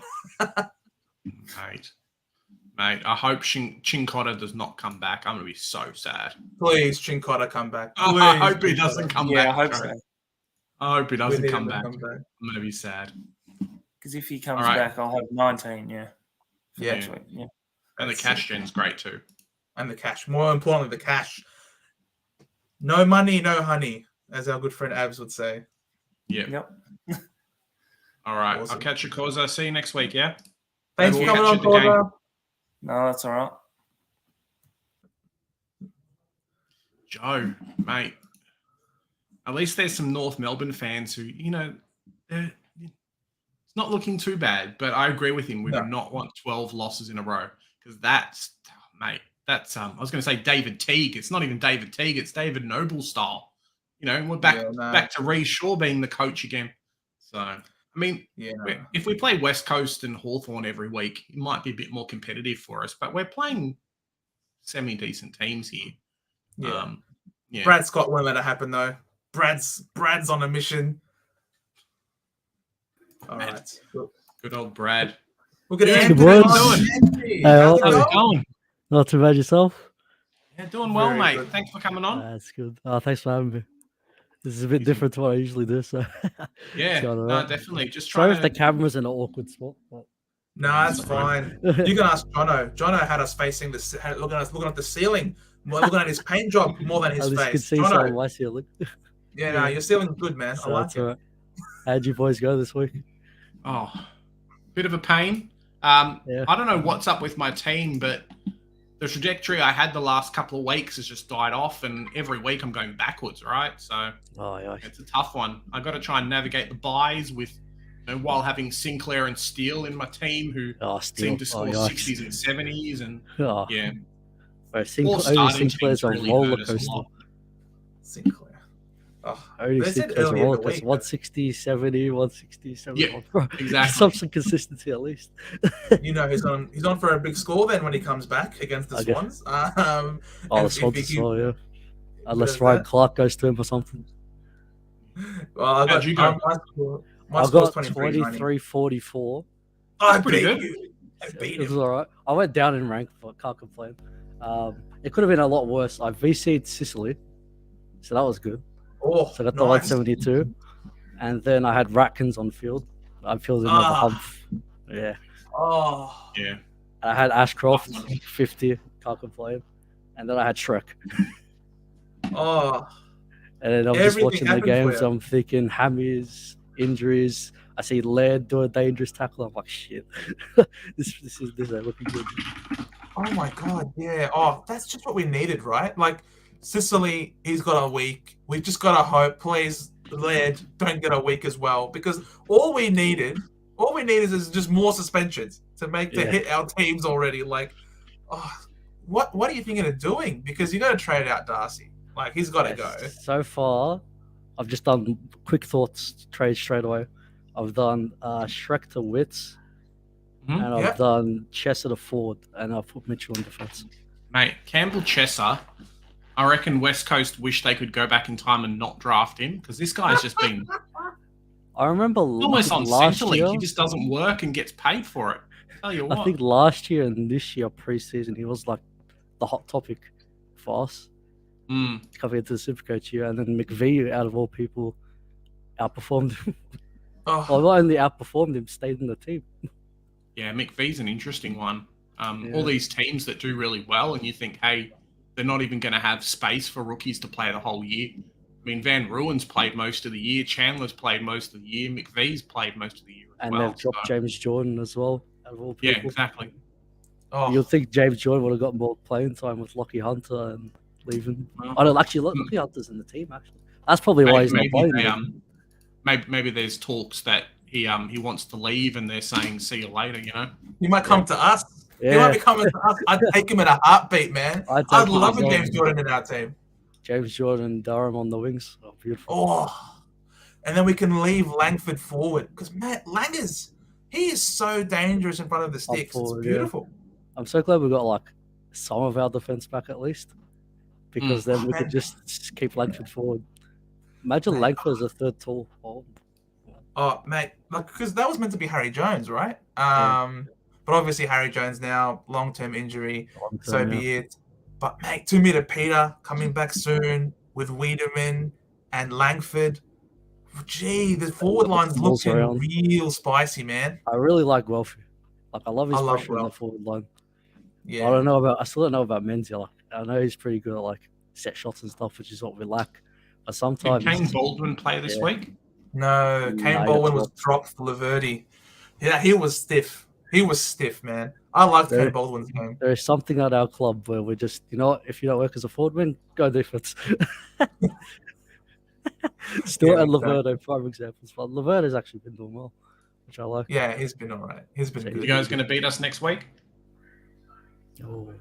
Mate, I hope Chincotta does not come back. I'm going to be so sad. Please, Chincotta, come back. Please, I hope he doesn't come back. I hope so. I hope he doesn't come back. I'm going to be sad. Because if he comes back, I'll have 19, next week. Yeah. And the cash gen's great too. And the cash. More importantly, the cash. No money, no honey, as our good friend Abs would say. Yep. All right. Awesome. I'll catch you, Causa. See you next week, yeah? Thanks for coming on, Causa. No, that's all right. Joe, mate. At least there's some North Melbourne fans who, it's not looking too bad, but I agree with him. We do not want 12 losses in a row because that's I was going to say David Teague. It's not even David Teague. It's David Noble style. we're back Yeah, no. back to Reece Shaw being the coach again. So, I mean, Yeah, no. if we play West Coast and Hawthorn every week, it might be a bit more competitive for us. But we're playing semi-decent teams here. Yeah. Yeah. Brad Scott won't let it happen though. Brad's on a mission. All right. Good old Brad. We'll get Dude, Anthony how you on. doing? Anthony, Hey, how's it How's it going? going? Not too bad yourself. Yeah, doing well, Very mate. good. Thanks for coming on. That's good. Thanks for having me. This is a bit different to what I usually do. So Yeah, going no, alright. definitely. Just Sorry trying if the to. camera's in an awkward spot. But... No, that's fine. You can ask Jono. Jono had us facing looking at the ceiling, looking at his paint job more than his At least you can face. see some of Jono, my ceiling. yeah, no, your ceiling's good, man. I So like that's it. alright. How'd you boys go this week? Oh, bit of a pain. Yeah. I don't know what's up with my team, but the trajectory I had the last couple of weeks has just died off, and every week I'm going backwards, right? So Oh, yeah. it's a tough one. I got to try and navigate the buys with, while having Sinclair and Steele in my team, who Steele. seem to score yikes. 60s and 70s, and Oh, yeah, bro, all only starting Sinclair's teams a really roller hurt us a coaster. lot. Sinclair. Oh, Only they said Sinclair's a earlier in roller the coaster. week. 160, 70, 160, 70. Yeah, Bro, exactly. some consistency at least. You know he's on for a big score then when he comes back against the I guess. Swans. Oh, the if Swans he as well, yeah. Unless does Ryan that. Clark goes to him or something. Well, I How'd you go? my I score's got 23-90. 23-44. I pretty beat good. you. I beat It was him. all right. I went down in rank, but can't complain. It could have been a lot worse. I VC'd Sicily, so that was good. Oh, So I got the nice. 172, and then I had Ratkins on field. I fielded another Humph. Yeah. Oh, Yeah. I had Ashcroft 50. Can't complain. And then I had Shrek. oh. And then I'm just Everything watching the happened for games. you. I'm thinking hammies, injuries. I see Laird do a dangerous tackle. I'm like, shit. this ain't looking good. Oh my god, yeah. Oh, that's just what we needed, right? Like Sicily, he's got a week. We've just got to hope, please, Laird, don't get a week as well. Because all we needed is just more suspensions to hit our teams already. Like, what are you thinking of doing? Because you got to trade out Darcy. Like, he's got to go. So far, I've just done quick thoughts trade straight away. I've done Shrek to Wits, and I've done Chesser to Ford, and I've put Mitchell in defense. Mate, Campbell Chesser, I reckon West Coast wish they could go back in time and not draft him, because this guy's just been I remember almost on last Centrelink. year. He just doesn't work and gets paid for it. Tell you what. I think last year and this year preseason, he was like the hot topic for us coming into the Supercoach year, and then McVie, out of all people, outperformed him. Well, not only outperformed him, stayed in the team. Yeah, McVie's an interesting one. All these teams that do really well, and you think, hey, they're not even going to have space for rookies to play the whole year. I mean, Van Ruin's played most of the year. Chandler's played most of the year. McVie's played most of the year as And well. they've dropped James Jordan as well, out of all people. Yeah, exactly. You'd think James Jordan would have got more playing time with Lockie Hunter and leaving. I don't actually Lockie Hunter's in the team, actually. That's probably why he's not playing. Maybe there's talks that he wants to leave, and they're saying, see you later, you know? He might come to us. Yeah. He might be coming to us. I'd take him in a heartbeat, man. I'd love a James Jordan in our team. James Jordan and Durham on the wings. Oh, beautiful. Oh, and then we can leave Langford forward. Because, Matt, he is so dangerous in front of the sticks. Forward, it's beautiful. Yeah. I'm so glad we got, like, some of our defense back at least. Because then we could just keep Langford forward. Imagine Langford as a third tall forward. Oh, mate, because that was meant to be Harry Jones, right? But obviously Harry Jones now, long-term injury, so be it. But, mate, 2 meter Peter coming back soon with Wiedemann and Langford. Gee, the forward line's looking real spicy, man. I really like Guelphy. Like, I love his love pressure in the forward line. Yeah. I still don't know about Menzies. Like, I know he's pretty good at, like, set shots and stuff, which is what we lack. But sometimes... Did Kane Baldwin play this week? No, Kane Baldwin was dropped for Laverty. Yeah, he was stiff. He was stiff, man. I liked Kane Baldwin's game. There is something at our club where we just, you know what, if you don't work as a forward wing, go defense. Stuart and Laverne are prime examples, but Laverne has actually been doing well, which I like. Yeah, he's been all right. He's been good. You guys going to beat us next week? Oh.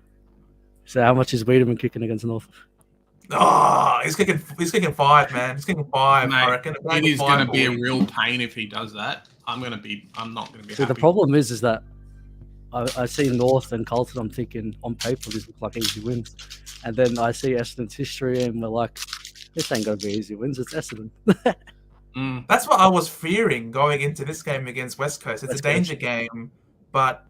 So how much is Wiedemann kicking against North? Oh, he's kicking 5, man. He's kicking 5. Mate, I reckon. it is going to be a real pain if he does that. I'm not going to be See, happy. the problem is that I see North and Carlton. I'm thinking on paper these look like easy wins, and then I see Essendon's history, and we're like, this ain't gonna be easy wins. It's Essendon. That's what I was fearing going into this game against West Coast. It's a danger game, but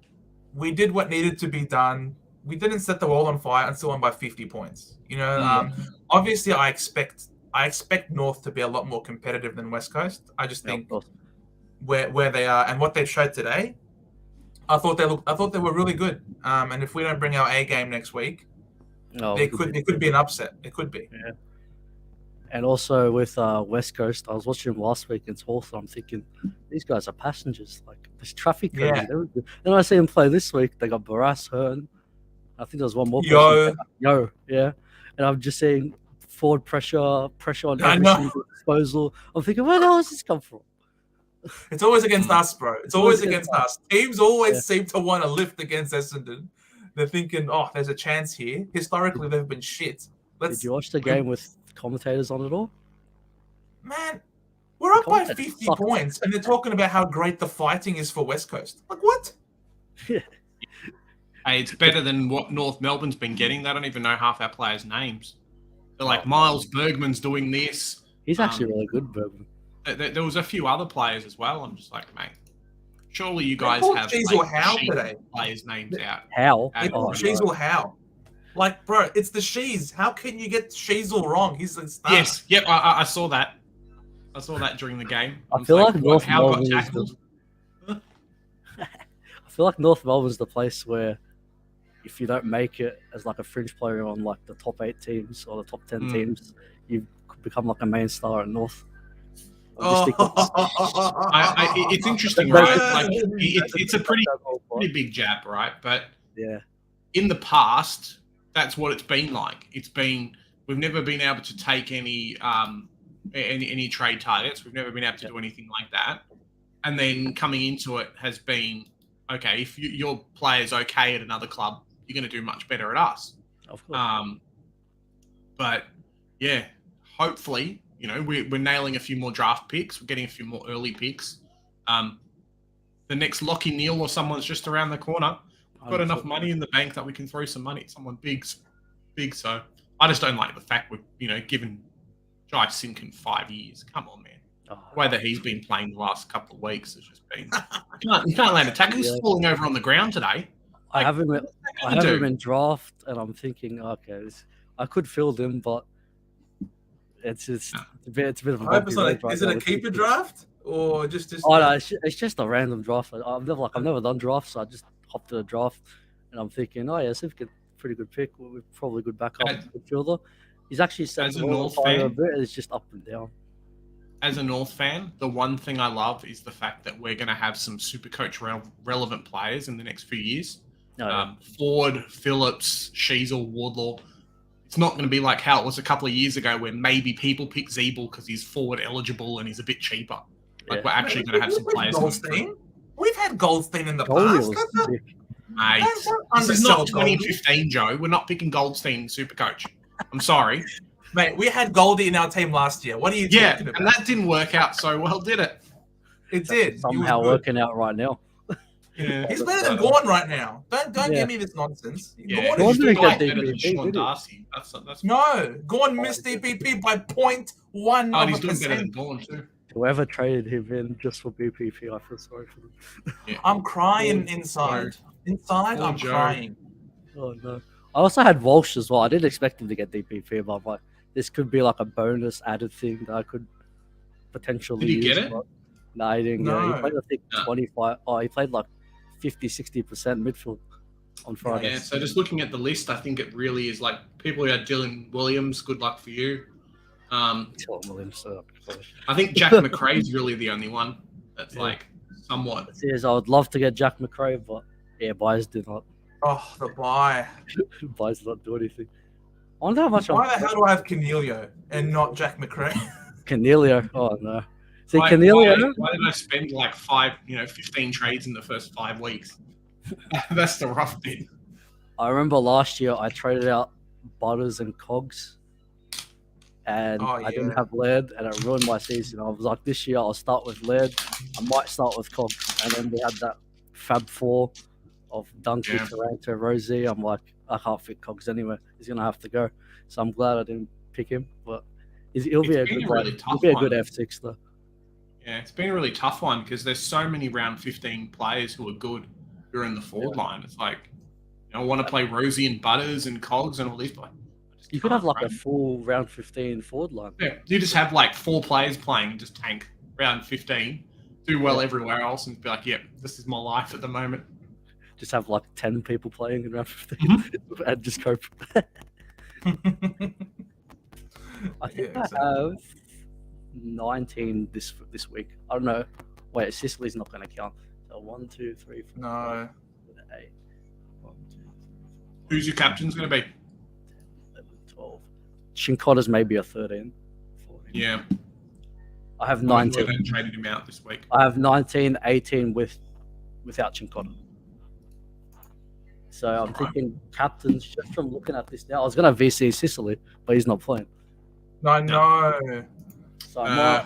we did what needed to be done. We didn't set the world on fire and still won by 50 points. You know, obviously I expect North to be a lot more competitive than West Coast. I just think where they are and what they showed today, I thought they were really good. And if we don't bring our A game next week, it could be an upset. It could be. Yeah. And also with West Coast, I was watching them last week against Hawthorn. I'm thinking, these guys are passengers. Like, there's traffic. Yeah. Then I see them play this week. They got Barras, Hearn. I think there was one more. Yo, yeah. And I'm just saying forward pressure on every single disposal. I'm thinking, where the hell does this come from? It's always against us, bro. It's always against us. Teams always seem to want to lift against Essendon. They're thinking, oh, there's a chance here. Historically, they've been shit. Did you watch the game with commentators on it all? Man, we're up by 50 points, and they're talking about how great the fighting is for West Coast. Like, what? Hey, it's better than what North Melbourne's been getting. They don't even know half our players' names. They're like, Miles Bergman's doing this. He's actually really good, Bergman. There was a few other players as well. I'm just like, mate, surely you guys have players' names out. How? They called Sheasel Howe. Like, bro, it's the Shees. How can you get Sheasel wrong? He's the star. Yes, yep, I saw that. I saw that during the game. I feel like North Melbourne got tackled. I feel like North Melbourne's the place where if you don't make it as like a fringe player on like the top 8 teams or the top 10 teams, you could become like a main star at North. It's interesting, right? Like it's a pretty big jab, right? But yeah, in the past, that's what it's been like. We've never been able to take any trade targets. We've never been able to do anything like that. And then coming into it has been, okay, if your player's okay at another club, you're going to do much better at us. Of course. But yeah, hopefully, you know, we're nailing a few more draft picks. We're getting a few more early picks. The next Lockie Neal or someone's just around the corner. We've got enough money in the bank that we can throw some money at someone big. So I just don't like the fact we've, you know, given Jai Simkin 5 years. Come on, man. The way that he's been playing the last couple of weeks has just been. You can't land a tackle. He's falling over on the ground today. I have him in draft, and I'm thinking, okay, I could field him, but it's a bit of a. Is it a keeper draft or just? Oh no, it's just a random draft. I've never done drafts, so I just hopped to the draft, and I'm thinking, oh yeah, Sivkin, pretty good pick. We're probably good backup midfielder. He's actually set the ball a bit. It's just up and down. As a North fan, the one thing I love is the fact that we're going to have some SuperCoach relevant players in the next few years. Ford, Phillips, Sheasel, Wardlaw. It's not going to be like how it was a couple of years ago where maybe people pick Zeeble because he's forward eligible and he's a bit cheaper. Like we're actually going to have some players. We've had Goldstein in the past. Mate, this is not 2015, Joe. We're not picking Goldstein in SuperCoach. I'm sorry. Mate, we had Goldie in our team last year. What are you talking about? And that didn't work out so well, did it? It did. Somehow working out right now. Yeah. He's better than Gorn right now. Don't give me this nonsense. Yeah. Gorn didn't get better than Sean Darcy. No, Gorn missed DPP by 0.1 Oh, he's doing better than Gorn too. Whoever traded him in just for BPP, I feel sorry for them. Yeah. I'm crying inside. Inside, I'm crying. Oh no. I also had Walsh as well. I didn't expect him to get DPP, but I'm like, this could be like a bonus added thing that I could potentially Did he get it? No, he didn't. No. He played, I think, 25. Oh, he played like 50-60% midfield on Friday. Yeah, so just looking at the list, I think it really is like people who had Dylan Williams, good luck for you. Dylan Williams, I think Jack McRae's really the only one that's like somewhat. Yes, I would love to get Jack McRae, but yeah, Byes did not. Oh, the buy. Byes did not do anything. I wonder how much. Why the hell do I have Cornelio and not Jack McRae? Cornelio. Oh no. See, Why did I spend like 15 trades in the first 5 weeks? That's the rough bit. I remember last year I traded out Butters and Cogs and I didn't have lead, and it ruined my season. I was like, this year I'll start with lead. I might start with cogs, and then we had that Fab 4 of Donkey, Taranto, Rosie. I'm like, I can't fit cogs anywhere. He's gonna have to go. So I'm glad I didn't pick him, but he'll be a good F6 though. Yeah, it's been a really tough one because there's so many round 15 players who are good who are in the forward line. It's like, I want to play Rosie and Butters and Cogs and all these players. You could have like a full round 15 forward line. Yeah, you just have like 4 players playing and just tank round 15, do well everywhere else, and be like, "Yep, this is my life at the moment." Just have like 10 people playing in round 15 and just cope. I think I have 19 this week. I don't know. Wait, Sicily's not going to count. So 1, 2, 3, 4. No. 8. 1, 2, 3, 4. Who's your captain's going to be? 10, 11, 12. Shinkota's maybe a 13. 14. Yeah. I have 19. I traded him out this week. I have 19, 18 without Shinkota. So I'm thinking captains, just from looking at this now. I was going to VC Sicily, but he's not playing. I know. So I might.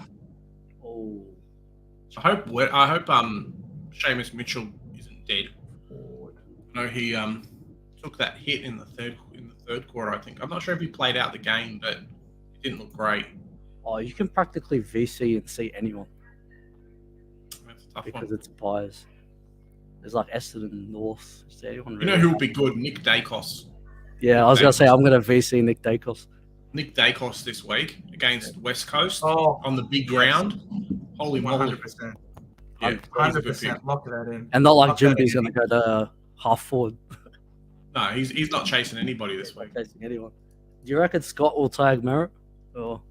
I hope Seamus Mitchell isn't dead. I know he took that hit in the third quarter. I think I'm not sure if he played out the game, but it didn't look great. Oh, you can practically VC and see anyone. That's a tough because one. it's bias. There's like Essendon North. Is there anyone You know who would be good? Nick Dacos. Yeah, I was going to say I'm going to VC Nick Dacos. Nick Dacos this week against West Coast on the big ground. Holy moly. 100%. Yeah, 100%. Lock that in. And not like Jimby's going to go to half forward. No, he's not chasing anybody this week. Not chasing anyone. Do you reckon Scott will tag Merritt? Or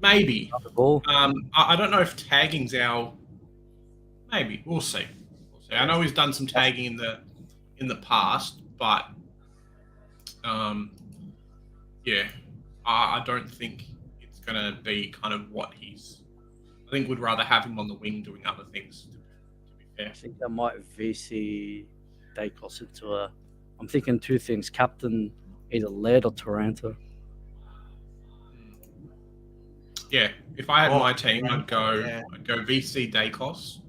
maybe. The ball? I don't know if tagging's our. Maybe we'll see. I know he's done some tagging in the past, but yeah, I don't think it's gonna be kind of what he's. I think we'd rather have him on the wing doing other things. To be fair, I think I might VC Dacos into a. I'm thinking 2 things: captain, either Laird or Taranto. Yeah, if I had my team, I'd go VC Dacos.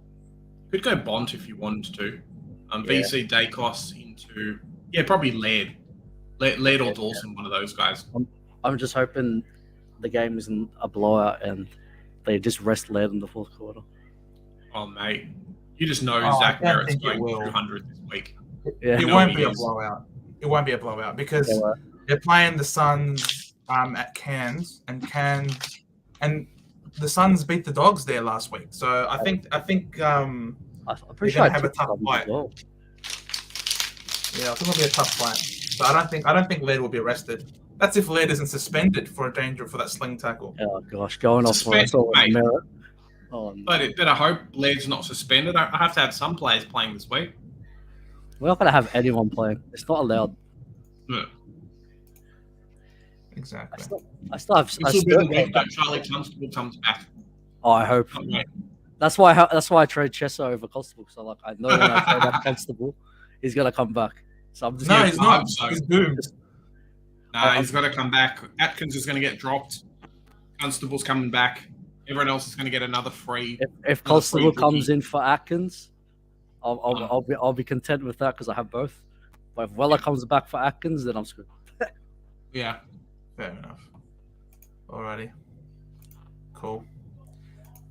Could go Bont if you wanted to. VC Dacos into probably Laird or Dawson, one of those guys. I'm just hoping the game isn't a blowout and they just rest Laird in the 4th quarter. Oh mate, you just know Zach Merritt's going 200 this week. Yeah. It won't be a blowout. It won't be a blowout because they're playing the Suns at Cairns and the Suns beat the Dogs there last week. So I think I'm pretty sure have a tough fight. Well. Yeah, I think it'll be a tough fight. But I don't think Laird will be arrested. That's if Laird isn't suspended for a danger for that sling tackle. Oh gosh, going off Merritt. Oh, no. But I hope Laird's not suspended. I have to have some players playing this week. We're not going to have anyone playing. It's not allowed. Yeah. Exactly. I still have. This will be the week that Charlie Constable comes back. Oh, I hope. That's why I trade Chessa over Constable because I know when I trade that Constable, he's gonna come back. So I'm just he's not. So. He's doomed. He's got to come back. Atkins is going to get dropped. Constable's coming back. Everyone else is going to get another free. If Constable comes in for Atkins, I'll be content with that because I have both. But if Weller comes back for Atkins, then I'm screwed. Yeah. Fair enough. Alrighty. Cool.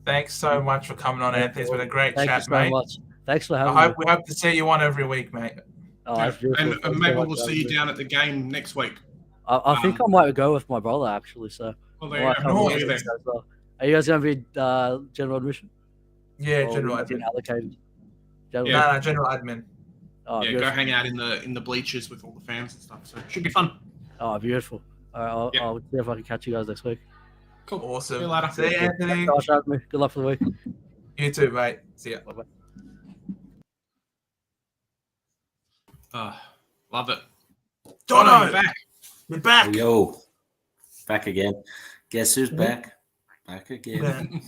Thanks so much for coming on, Anthony. It's been a great chat, mate. Much. Thanks for having me. We hope to see you on every week, mate. And maybe we'll see you down at the game next week. I think I might go with my brother, actually. So. Well, there you go. Are you guys going to be general admission? Yeah, general admin. Allocated? No, general admin. Oh, yeah, go hang out in the bleachers with all the fans and stuff. So it should be fun. Oh, beautiful. All right, I'll see if I can catch you guys next week. Cool. Awesome. See you later. See you, Anthony. Good luck for the week. You too, mate. See ya. Bye-bye. Love it. Jono, you're back. You're back. Yo, back again. Guess who's back? Back again.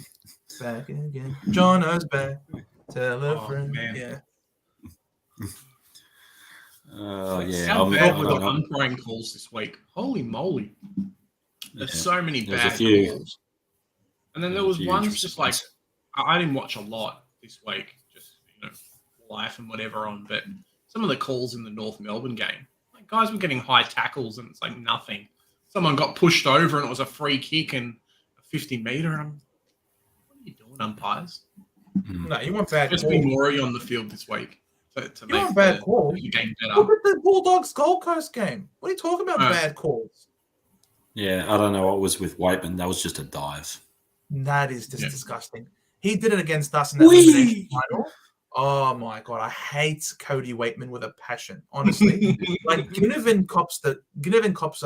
Back again. Jono's back. Tell a friend. Man. Yeah. Yeah. How I bad were the don't know. umpiring calls this week? Holy moly. There's Yeah. so many There's a bad few. calls. And then There's there a was few ones interesting just like, ones. I didn't watch a lot this week, just, life and whatever on, but some of the calls in the North Melbourne game, like guys were getting high tackles and it's like nothing. Someone got pushed over and it was a free kick and a 50-meter. And I'm, what are you doing, umpires? No, you want bad Just calls. be more on the field this week to You make want bad calls? the game better. Look at the Bulldogs Gold Coast game. What are you talking about? Bad calls. Yeah, I don't know what was with Waitman. That was just a dive. That is just disgusting. He did it against us in that elimination final. Oh my god, I hate Cody Waitman with a passion. Honestly, like Ginnivan cops it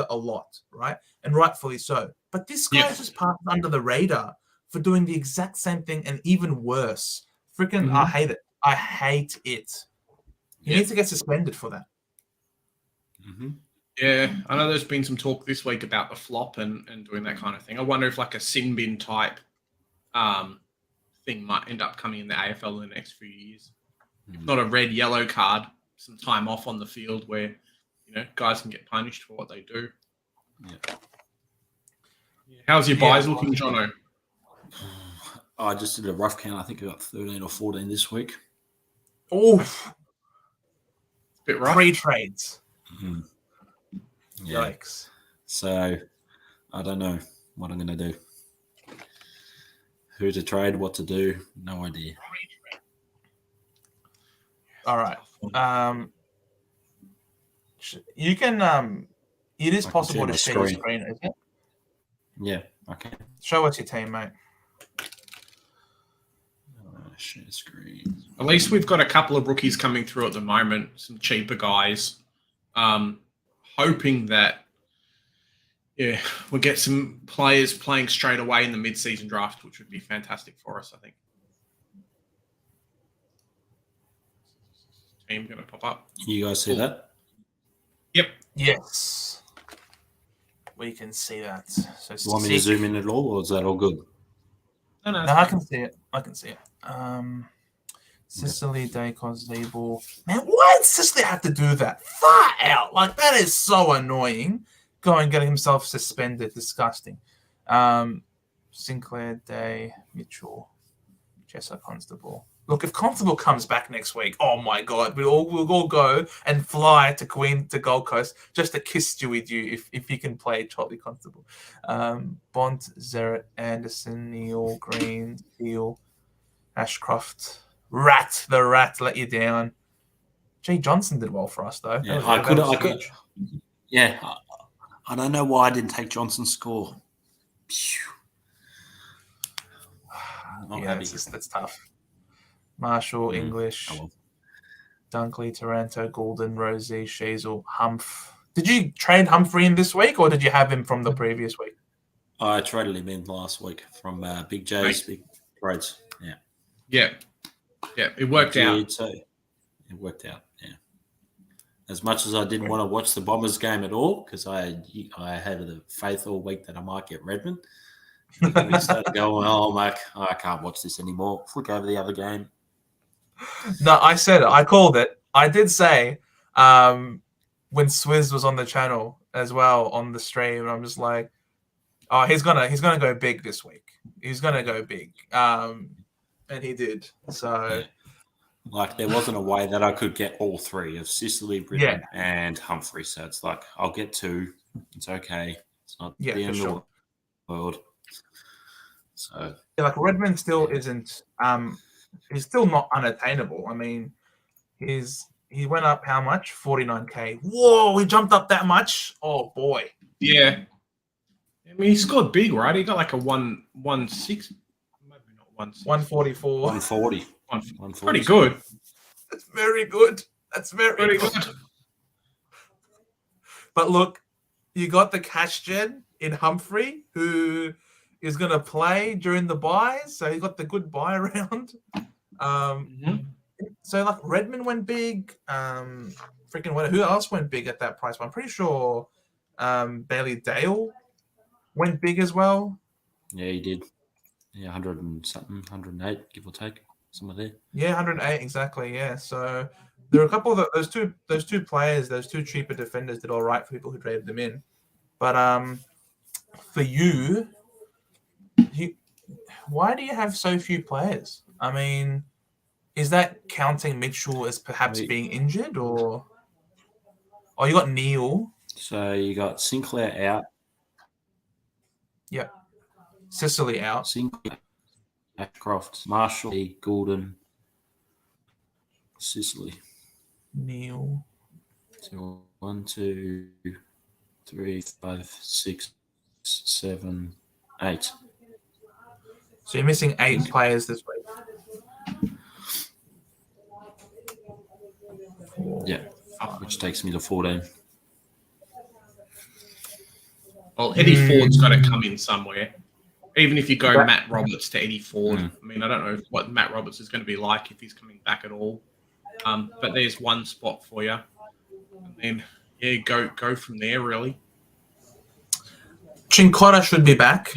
a lot, right? And rightfully so. But this guy is just passed under the radar for doing the exact same thing and even worse. Freaking, I hate it. I hate it. He needs to get suspended for that. Yeah, I know there's been some talk this week about the flop and doing that kind of thing. I wonder if like a sin bin type thing might end up coming in the AFL in the next few years. If not a red, yellow card, some time off on the field where, guys can get punished for what they do. Yeah. How's your buys looking, Jono? I just did a rough count. I think I got 13 or 14 this week. Oof. Bit rough. 3 trades. Yeah. Yikes. So I don't know what I'm going to do. Who to trade, what to do, no idea. All right. You can. It is possible to share your screen, isn't it? Yeah. Okay. Show us your team, mate. Share screen. At least we've got a couple of rookies coming through at the moment, some cheaper guys. Hoping that, we'll get some players playing straight away in the mid-season draft, which would be fantastic for us, I think. Team going to pop up. You guys see that? Yep. Yes. We can see that. So You want me to zoom in at all, or is that all good? No, I can see it. Sicily, Dacos, Zabel. Man, why did Sicily have to do that? Far out. Like, that is so annoying. Go and get himself suspended. Disgusting. Sinclair, Day, Mitchell, Jessa, Constable. Look, if Constable comes back next week, oh my God, we'll all go and fly to Gold Coast just to kiss Stewie Dew if he can play Charlie Constable. Bont, Zeret, Anderson, Neil, Green, Steele, Ashcroft, the Rat let you down. Jay Johnson did well for us though. Yeah, I could. Yeah, I don't know why I didn't take Johnson's score. That's tough. Marshall, English, Dunkley, Taranto, Goulden, Rosie, Shazel, Humph. Did you trade Humphrey in this week, or did you have him from the previous week? I traded him in last week from Big J's Big Trades. Yeah. It worked out. So it worked out. Yeah. As much as I didn't want to watch the Bombers game at all, because I had the faith all week that I might get Redmond. We started going, Mike, I can't watch this anymore. Flick over the other game. No, I said it. I called it. I did say when Swizz was on the channel as well on the stream, I'm just like, oh, he's gonna go big this week. He's gonna go big, and he did. So, like, there wasn't a way that I could get all three of Sicily, Britton, and Humphrey. So it's like, I'll get 2. It's okay. It's not the end of the world. So like Redmond still isn't. He's still not unattainable. I mean, he went up how much? 49K. Whoa, he jumped up that much. Oh boy. Yeah. I mean, he scored big, right? He got like a 116, maybe not 116. 144. 140. 140. Pretty good. That's very good. That's very good. But look, you got the cash gen in Humphrey, who is going to play during the buys. So he got the good buy around. So like Redmond went big. Who else went big at that price? I'm pretty sure Bailey Dale went big as well. Yeah, he did. Yeah, 100 and something, 108, give or take, somewhere there. Yeah, 108 exactly. Yeah, so There are a couple of those two players, those two cheaper defenders did all right for people who traded them in. But for you, why do you have so few players? I mean, is that counting Mitchell as perhaps being injured, or you got Neil? So you got Sinclair out. Yep. Sicily out. Sinclair, Ashcroft, Marshall, Goulden, Sicily. Neil. So 1, 2, 3, 5, 6, 7, 8. So you're missing 8 players this week. Yeah, which takes me to 14. Well, Eddie Ford's got to come in somewhere. Even if you go Matt Roberts to Eddie Ford, I mean, I don't know what Matt Roberts is going to be like if he's coming back at all. But there's one spot for you, and then go from there. Really, Cincotta should be back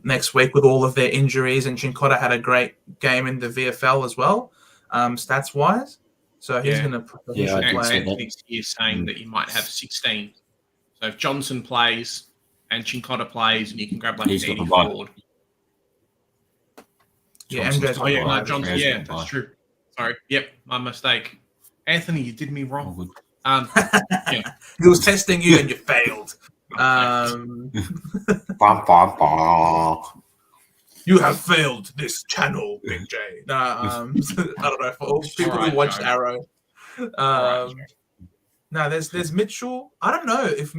next week with all of their injuries, and Cincotta had a great game in the VFL as well, stats wise. So he's going to play. Anthony's here saying that you might have 16. So if Johnson plays and Cincotta plays, and you can grab like Eddie Ford. Yeah, MJ's Johnson. Yeah, that's true. Sorry. Yep, my mistake. Anthony, you did me wrong. Yeah. He was testing you and you failed. You have failed this channel, Big J. I don't know, for all people who watched Arrow. No, there's Mitchell. I don't know if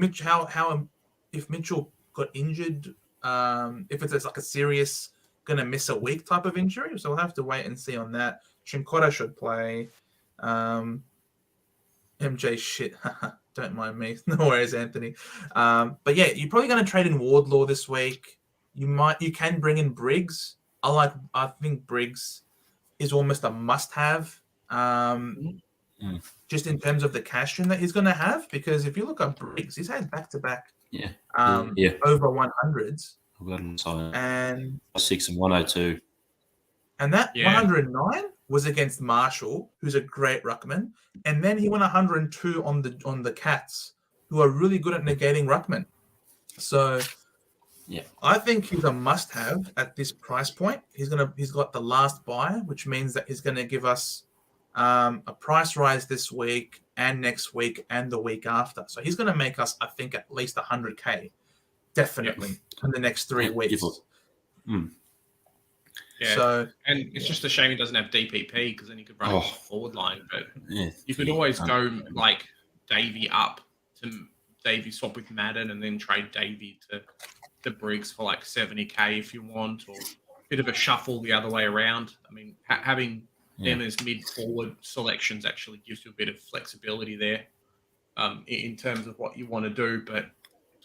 if Mitchell got injured, if it's like a serious gonna miss a week type of injury. So we'll have to wait and see on that. Cincotta should play. MJ shit. Don't mind me. No worries, Anthony. But yeah, you're probably gonna trade in Wardlaw this week. You can bring in Briggs. I think Briggs is almost a must-have. Just in terms of the cash in that he's going to have, because if you look at Briggs, he's had back-to-back over 100s. And 6 and 102. And that 109 was against Marshall, who's a great ruckman, and then he went 102 on the Cats, who are really good at negating ruckman. So I think he's a must-have at this price point. He's got the last buy, which means that he's going to give us a price rise this week and next week and the week after. So he's going to make us, I think, at least 100K, definitely, in the next 3 weeks. Yeah, so, and it's just a shame he doesn't have DPP, because then he could run a forward line. But you could always go like Davey up to Davey swap with Madden, and then trade Davey to Briggs for like 70K if you want, or a bit of a shuffle the other way around. I mean, having them as mid-forward selections actually gives you a bit of flexibility there in terms of what you want to do. But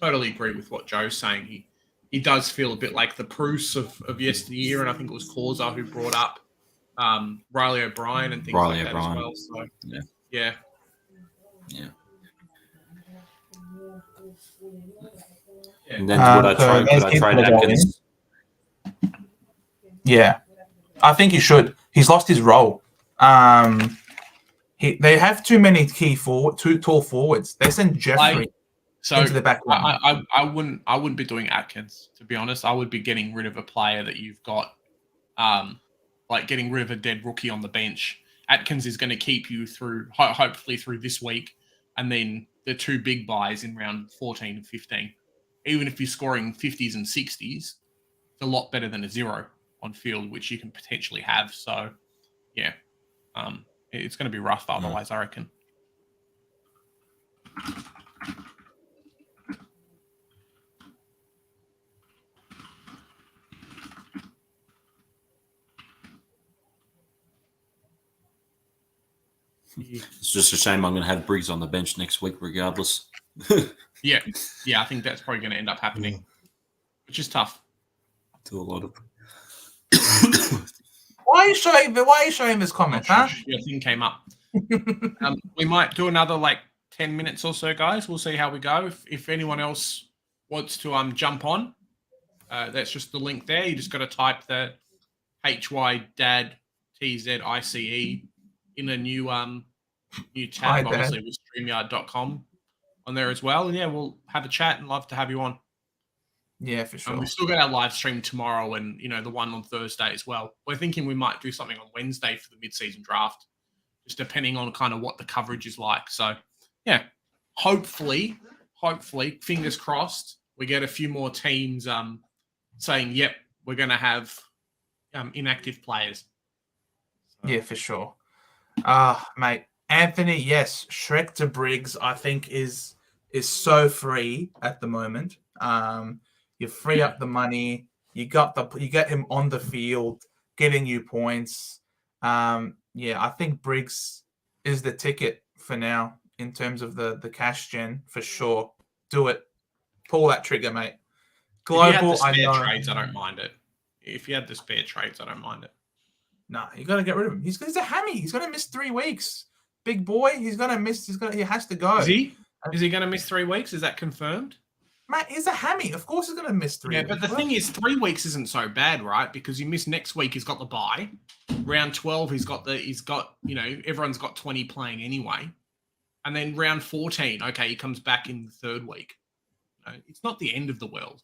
totally agree with what Joe's saying. He does feel a bit like the Bruce of yesteryear, and I think it was Causa who brought up Riley O'Brien and things like that as well. So, yeah. And then would I trade Atkins? Yeah, I think you should. He's lost his role. They have too many too tall forwards. They send Jeffrey into the back line. I wouldn't be doing Atkins, to be honest. I would be getting rid of a player that you've got, like getting rid of a dead rookie on the bench. Atkins is going to keep you through, hopefully through this week, and then the 2 big buys in round 14 and 15. Even if you're scoring 50s and 60s, it's a lot better than a 0 on field, which you can potentially have. So, yeah, it's going to be rough otherwise, I reckon. It's just a shame I'm going to have Briggs on the bench next week regardless. Yeah, I think that's probably going to end up happening, which is tough. To a lot of. Why are you showing this comment, huh? Your thing came up. We might do another like 10 minutes or so, guys. We'll see how we go. If anyone else wants to jump on, that's just the link there. You just got to type the HY Dad TZICE in a new tab, Hi, Dan. obviously with StreamYard.com on there as well. And yeah, we'll have a chat and love to have you on. Yeah, for sure. We've still got our live stream tomorrow and, the one on Thursday as well. We're thinking we might do something on Wednesday for the mid-season draft, just depending on kind of what the coverage is like. So, yeah, hopefully, fingers crossed, we get a few more teams saying, yep, we're going to have inactive players. So. Yeah, for sure. Mate, Anthony, yes, Shrek to Briggs, I think is so free at the moment. You free up the money. You get him on the field, getting you points. Yeah, I think Briggs is the ticket for now in terms of the cash gen for sure. Do it. Pull that trigger, mate. Global, if you had the spare I know. trades, I don't mind it. If you had the spare trades, I don't mind it. Nah, you got to get rid of him. He's a hammy. He's going to miss 3 weeks. Big boy, he has to go. Is he? Is he going to miss 3 weeks? Is that confirmed? Mate, he's a hammy. Of course he's going to miss 3 weeks. Yeah, but the thing is, 3 weeks isn't so bad, right? Because you miss next week, he's got the bye. Round 12, he's got everyone's got 20 playing anyway. And then round 14, okay, he comes back in the 3rd week. It's not the end of the world.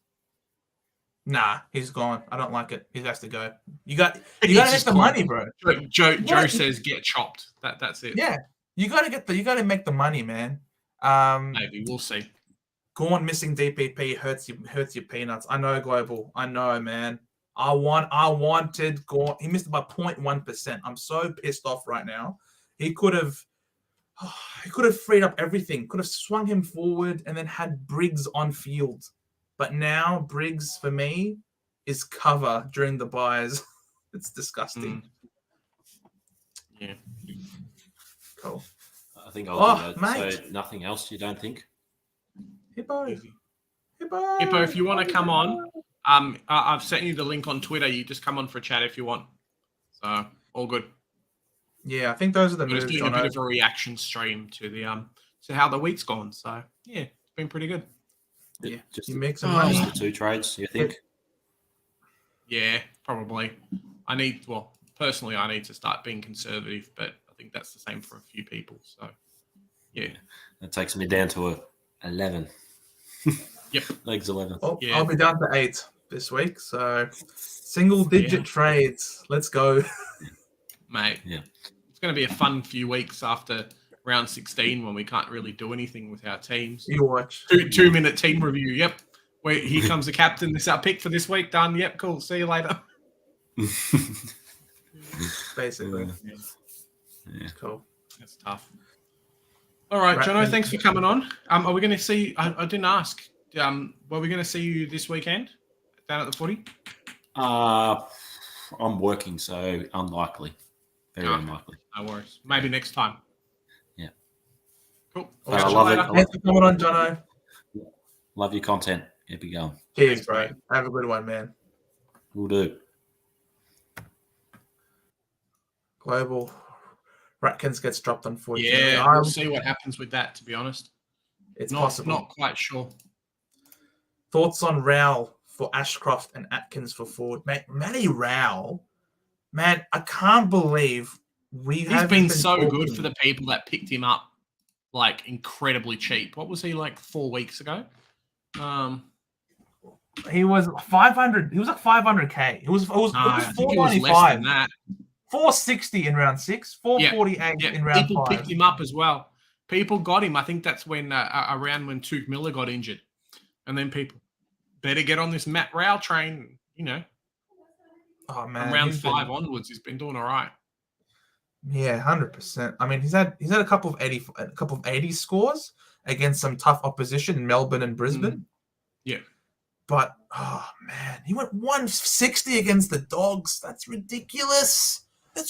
Nah, he's gone. I don't like it. He has to go. You got to get the money, bro. Joe says get chopped. That's it. Yeah, you got to make the money, man. Maybe we'll see. Gorn missing DPP hurts your peanuts. I know, Global. I know, man. I wanted Gorn. He missed by 0.1%. I'm so pissed off right now. He could have freed up everything. Could have swung him forward and then had Briggs on field. But now Briggs for me is cover during the buys. It's disgusting. Yeah. Cool. I think I'll do that. Mate. So nothing else, you don't think? Hippo, if you want to come on, I've sent you the link on Twitter. You just come on for a chat if you want. So all good. Yeah, I think those are the We're moves. just doing a bit of a reaction stream to the to how the week's gone. So yeah, it's been pretty good. Yeah, Just you make some money. the 2 trades, you think? Yeah, probably. Personally, I need to start being conservative, but I think that's the same for a few people. So yeah, that takes me down to 11. Yep, legs 11. Oh, Yeah. I'll be down to 8 this week. So single-digit trades. Let's go, mate. Yeah, it's going to be a fun few weeks after round 16 when we can't really do anything with our teams. You watch. 2-minute team review. Yep. Here comes the captain. This is our pick for this week. Done. Yep. Cool. See you later. Basically. Yeah. Cool. That's tough. All right, Jono, thanks for coming on. Are we going to see? I didn't ask. Were we going to see you this weekend down at the footy? I'm working, so unlikely. Very unlikely. No worries. Maybe next time. Yeah. Cool. I love it. Thanks for coming on, Jono. Love your content. Keep it going. Cheers, bro. Have a good one, man. Will do. Global. Ratkins gets dropped, unfortunately. Yeah, we'll see what happens with that, to be honest. It's not, possible. Not quite sure. Thoughts on Rowell for Ashcroft and Atkins for Ford? Matty Rowell, man, I can't believe He's been so good for the people that picked him up like incredibly cheap. What was he like 4 weeks ago? He was 500. He was like 500k. It was 495. Less than that. 460 in round 6. 448 in round 5. People picked him up as well. People got him. I think that's when around when Tuke Miller got injured, and then people better get on this Matt Rowell train. Oh man, from round 5 onwards, he's been doing all right. Yeah, 100%. I mean, he's had a couple of 80 scores against some tough opposition in Melbourne and Brisbane. Yeah. But oh man, he went 160 against the Dogs. That's ridiculous. And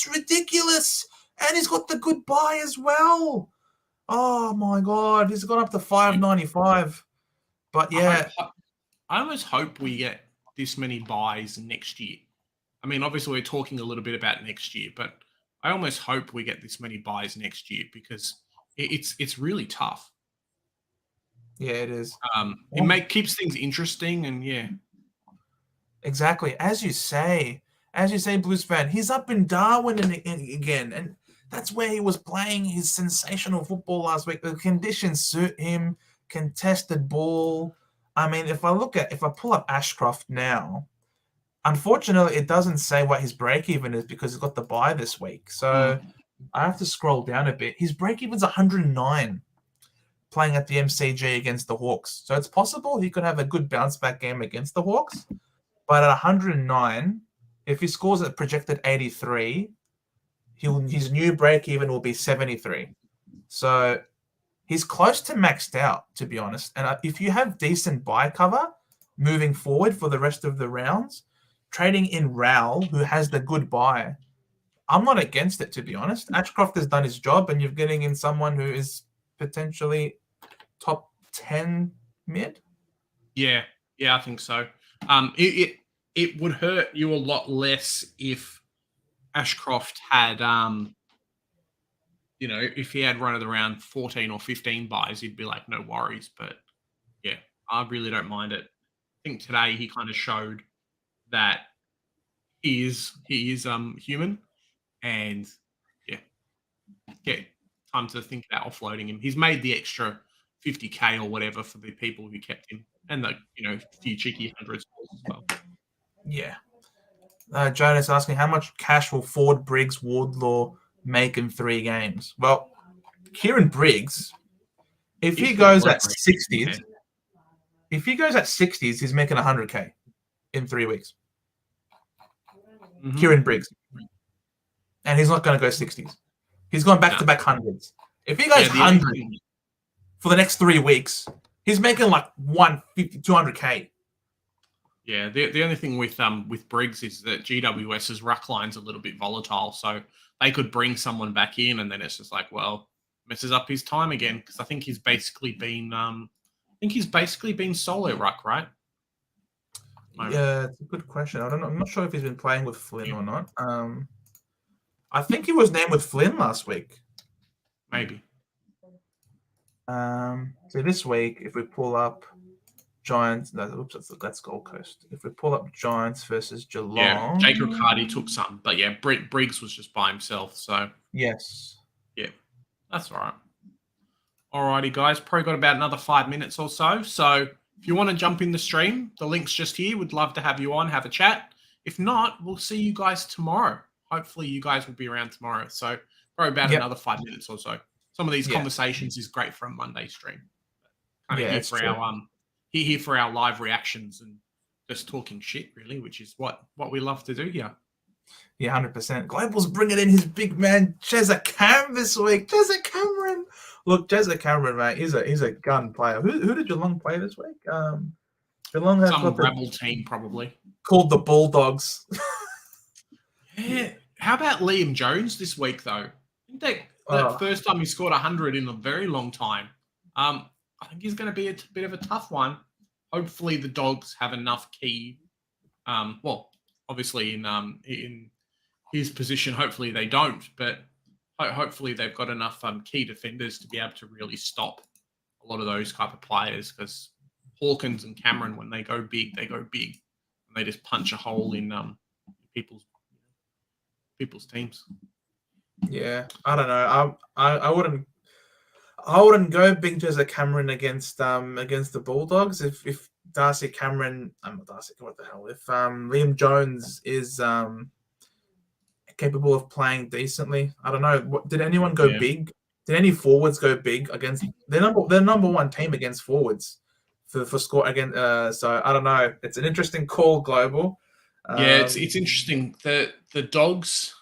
he's got the good buy as well. Oh my god, he's gone up to 595. But yeah, I almost hope we get this many buys next year. I mean, obviously we're talking a little bit about next year, but I almost hope we get this many buys next year because it's really tough. Yeah, it is. Keeps things interesting, and yeah, exactly as you say, Blues fan. He's up in Darwin and again, and That's where he was playing his sensational football last week. The conditions suit him, contested ball. I mean, if I pull up Ashcroft now, unfortunately, it doesn't say what his break-even is because he's got the bye this week. So I have to scroll down a bit. His break-even's 109 playing at the MCG against the Hawks. So it's possible he could have a good bounce-back game against the Hawks. But at 109, if he scores a projected 83, his new break-even will be 73. So he's close to maxed out, to be honest. And if you have decent buy cover moving forward for the rest of the rounds, trading in Raul, who has the good buy, I'm not against it, to be honest. Ashcroft has done his job, and you're getting in someone who is potentially top 10 mid. Yeah, I think so. It would hurt you a lot less if Ashcroft had, if he had run it around 14 or 15 buys, he'd be like, no worries. But yeah, I really don't mind it. I think today he kind of showed that he is human, and time to think about offloading him. He's made the extra 50k or whatever for the people who kept him, and the few cheeky hundreds as well. Yeah. Jonas asking, how much cash will Ford, Briggs, Wardlaw make in 3 games? Well, Kieran Briggs, if he goes at 60s, he's making 100k in 3 weeks. Mm-hmm. Kieran Briggs. And he's not going to go 60s. He's going back-to-back hundreds. If he goes 100 for the next 3 weeks, he's making like 150, 200k. Yeah, the only thing with Briggs is that GWS's ruck line's a little bit volatile, so they could bring someone back in, and then it's just like, well, messes up his time again, because I think he's basically been solo ruck, right? Yeah, it's a good question. I don't know. I'm not sure if he's been playing with Flynn or not. I think he was named with Flynn last week. Maybe. So this week, if we pull up Giants, that's Gold Coast. If we pull up Giants versus Geelong, yeah, Jake Riccardi took some, but yeah, Briggs was just by himself. So yes, yeah, that's all right. Alrighty, guys, probably got about another 5 minutes or so. So if you want to jump in the stream, the link's just here. We'd love to have you on, have a chat. If not, we'll see you guys tomorrow. Hopefully, you guys will be around tomorrow. So probably about another 5 minutes or so. Some of these conversations is great for a Monday stream. Kind of here for our live reactions and just talking shit, really, which is what we love to do here. Yeah, 100%. Global's bringing in his big man, Jezza Cam, this week. Jezza Cameron. Look, Jezza Cameron, mate, he's a gun player. Who did Geelong play this week? Geelong has some rebel team, probably. Called the Bulldogs. Yeah. How about Liam Jones this week, though? I think that first time he scored 100 in a very long time. I think he's going to be a bit of a tough one. Hopefully, the Dogs have enough key. Obviously, in his position, hopefully they don't. But hopefully, they've got enough key defenders to be able to really stop a lot of those type of players. Because Hawkins and Cameron, when they go big, and they just punch a hole in people's teams. Yeah, I don't know. I wouldn't go big Jezza Cameron against the Bulldogs if Darcy Cameron. I'm not Darcy. What the hell? If Liam Jones is capable of playing decently, I don't know. Did anyone go big? Did any forwards go big against their number one team against forwards for score again? So I don't know. It's an interesting call, Global. Yeah, it's interesting. The Dogs.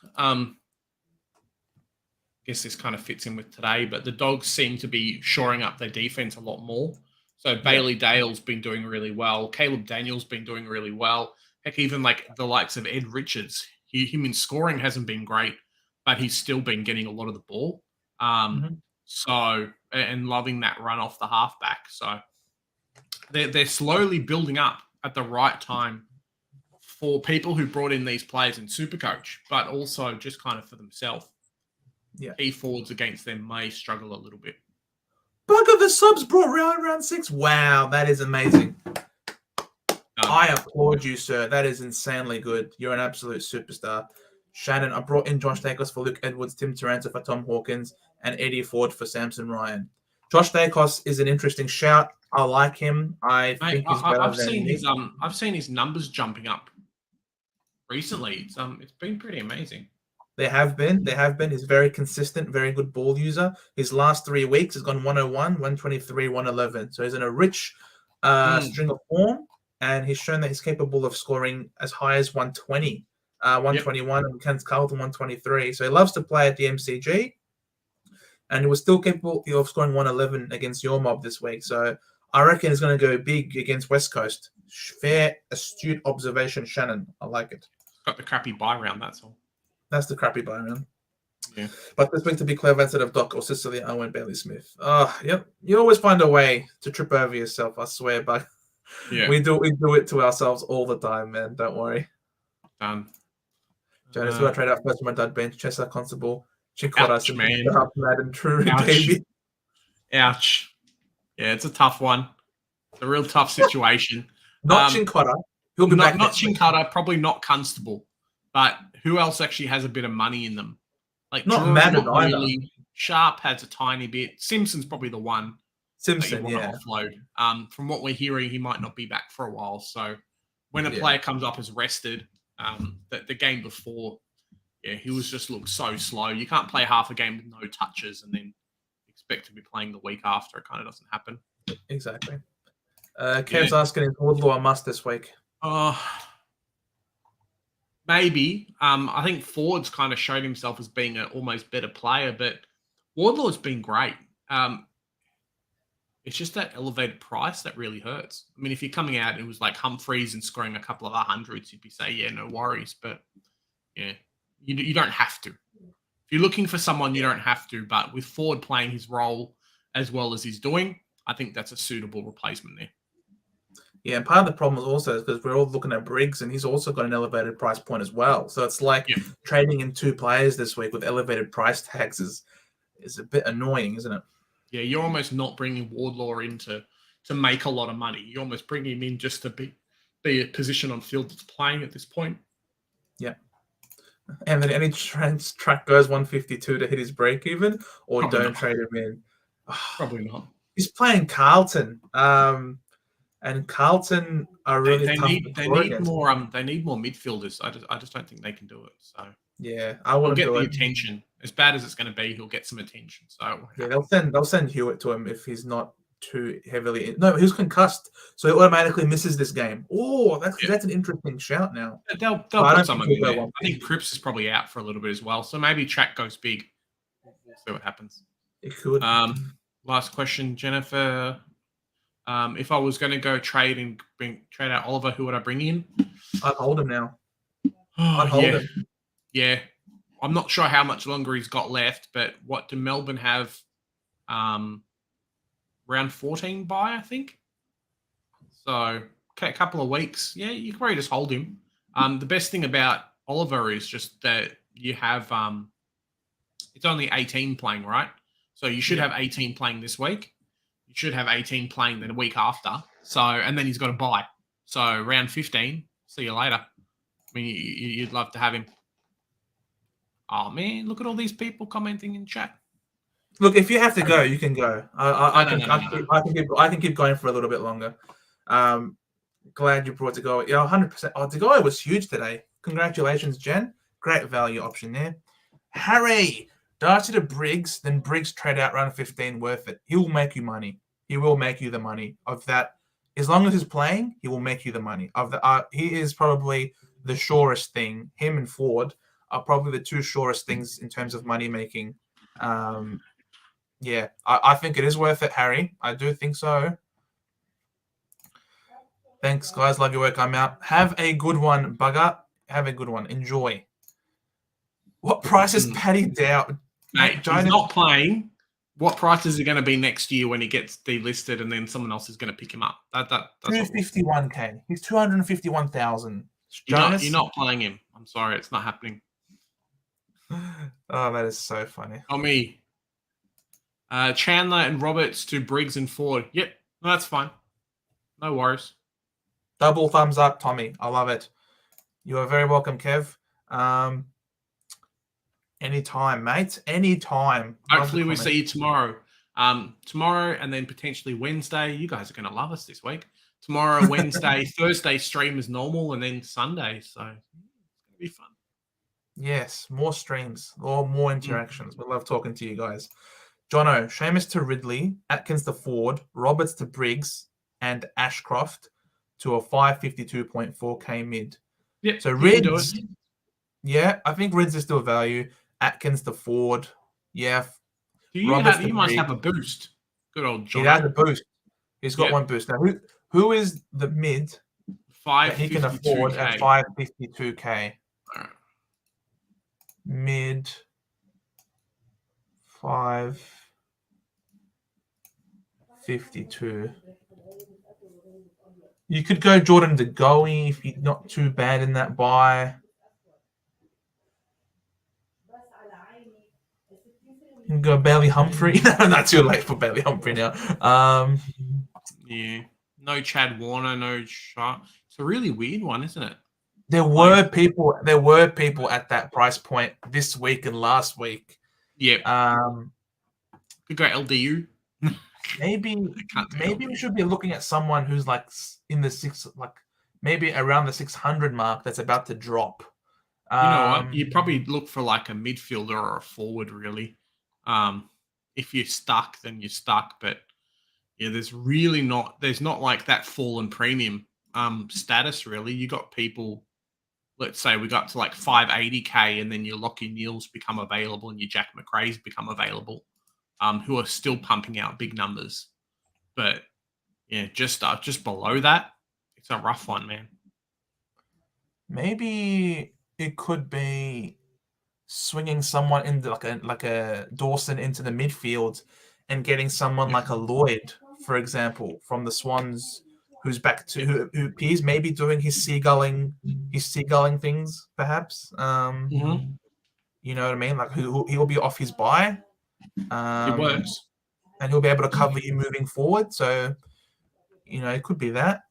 I guess this kind of fits in with today, but the Dogs seem to be shoring up their defense a lot more. So Bailey Dale's been doing really well. Caleb Daniel's been doing really well. Heck, even like the likes of Ed Richards, him in scoring hasn't been great, but he's still been getting a lot of the ball. So, and loving that run off the halfback. So they're slowly building up at the right time for people who brought in these players in Supercoach, but also just kind of for themselves. Yeah, key forwards against them may struggle a little bit. Bugger the subs brought round 6. Wow, that is amazing. I applaud you, sir. That is insanely good. You're an absolute superstar. Shannon, I brought in Josh Dacos for Luke Edwards, Tim Taranto for Tom Hawkins, and Eddie Ford for Samson Ryan. Josh Dacos is an interesting shout. I like him. I think he's better I've than seen Nick. his I've seen his numbers jumping up recently. It's been pretty amazing. They have been. He's very consistent, very good ball user. His last 3 weeks has gone 101, 123, 111. So he's in a rich string of form, and he's shown that he's capable of scoring as high as 120, 121, and Kent Carlton 123. So he loves to play at the MCG, and he was still capable of scoring 111 against your mob this week. So I reckon he's going to go big against West Coast. Fair, astute observation, Shannon. I like it. Got the crappy buy round, that's all. That's the crappy buy round. Yeah. But this week to be clever instead of Doc or Cicely, I went Bailey Smith. Yep. You always find a way to trip over yourself, I swear, but we do it to ourselves all the time, man. Don't worry. Done. Jonas, who I trade out first from my dud bench, Chester Constable, Ouch, man. Madden, True, Ouch. baby. Ouch. Yeah, it's a tough one. It's a real tough situation. Not Chincotta. He'll be back. Not Chincotta, probably not Constable. But who else actually has a bit of money in them? Like not Madden either. Really. Sharp has a tiny bit. Simpson's probably the one Simpson, that you want to offload. From what we're hearing, he might not be back for a while. So when a player comes up as rested, the game before, he was just looked so slow. You can't play half a game with no touches and then expect to be playing the week after. It kind of doesn't happen. Exactly. Kev's asking, is Wardlaw a must this week? Maybe. I think Ford's kind of showed himself as being an almost better player, but Wardlaw's been great. It's just that elevated price that really hurts. I mean, if you're coming out and it was like Humphreys and scoring a couple of hundreds, you'd be saying, yeah, no worries. But you don't have to. If you're looking for someone, you don't have to. But with Ford playing his role as well as he's doing, I think that's a suitable replacement there. Yeah, and part of the problem also is because we're all looking at Briggs, and he's also got an elevated price point as well. So it's like trading in 2 players this week with elevated price tags is a bit annoying, isn't it? Yeah, you're almost not bringing Wardlaw in to make a lot of money. You almost bring him in just to be a position on field that's playing at this point. Yeah. And then any track goes 152 to hit his break even, or Probably don't not. trade him in. Probably not. He's playing Carlton. And Carlton are really they tough need against. more they need more midfielders. I just don't think they can do it. So yeah, I wouldn't get do the it. attention. As bad as it's going to be, he'll get some attention. So yeah, they'll send Hewitt to him if he's not too heavily. No, he's concussed, so he automatically misses this game. Oh, that's an interesting shout now. They'll put someone in there. I think Cripps is probably out for a little bit as well. So maybe track goes big. We'll see what happens. It could. Last question, Jennifer. If I was going to go trade and trade out Oliver, who would I bring in? I'd hold him now. I'd hold him. Yeah. I'm not sure how much longer he's got left, but what do Melbourne have? Round 14 bye, I think. So a couple of weeks. Yeah, you can probably just hold him. The best thing about Oliver is just that you have it's only 18 playing, right? So you should have 18 playing this week. You should have 18 playing then a week after. So, and then he's got a bye. So round 15, see you later. I mean, you'd love to have him. Oh man, look at all these people commenting in chat. Look, if you have to go, you can go. I can keep going for a little bit longer. Glad you brought Degoe. Yeah, 100%. Oh, Degoe was huge today. Congratulations, Jen. Great value option there. Harry, Darcy to Briggs, then Briggs trade out round 15. Worth it. He will make you money. He will make you the money of that. As long as he's playing, he will make you the money of the. He is probably the surest thing. Him and Ford are probably the 2 surest things in terms of money making. Yeah, I think it is worth it, Harry. I do think so. Thanks, guys. Love your work. I'm out. Have a good one, Bugger. Have a good one. Enjoy. What price is Paddy Dow? Mate, he's not playing. What price is it going to be next year when he gets delisted and then someone else is going to pick him up? That's 251K. He's 251,000. You're not playing him. I'm sorry, it's not happening. Oh, that is so funny. Oh, me. Chandler and Roberts to Briggs and Ford. Yep, that's fine. No worries. Double thumbs up, Tommy. I love it. You are very welcome, Kev. Anytime, mate. Anytime. Hopefully we see you tomorrow. Tomorrow and then potentially Wednesday. You guys are going to love us this week. Tomorrow, Wednesday, Thursday stream is normal, and then Sunday. So it's going to be fun. Yes, more streams or more interactions. We love talking to you guys. Jono, Seamus to Ridley, Atkins to Ford, Roberts to Briggs, and Ashcroft to a 552.4k mid. Yep, so Rids, yeah, I think Rids is still value. Atkins to Ford, yeah. You must have a boost. Good old Jono. He has a boost. He's got one boost. Now, who is the mid that he can afford at 552k? Mid 552. You could go Jordan De Goey if he's not too bad in that buy. You can go Bailey Humphrey. No, not too late for Bailey Humphrey now. Yeah. No Chad Warner, no Sharp. It's a really weird one, isn't it? There were people at that price point this week and last week. Yeah. Could go LDU. Maybe we should be looking at someone who's like in the maybe around the 600 mark that's about to drop. You know what? You'd probably look for like a midfielder or a forward, really. If you're stuck, then you're stuck. But yeah, there's not like that fallen premium status, really. You got people, let's say we got to like 580k, and then your Lockie Neals become available and your Jack McRae's become available, who are still pumping out big numbers. But yeah, just below that, it's a rough one, man. Maybe it could be swinging someone into like a Dawson into the midfield and getting someone like a Lloyd, for example, from the Swans, who's back to who he's maybe doing his seagulling things, perhaps. You know what I mean? Like he'll be off his bye. It works. And he'll be able to cover you moving forward. So, you know, it could be that.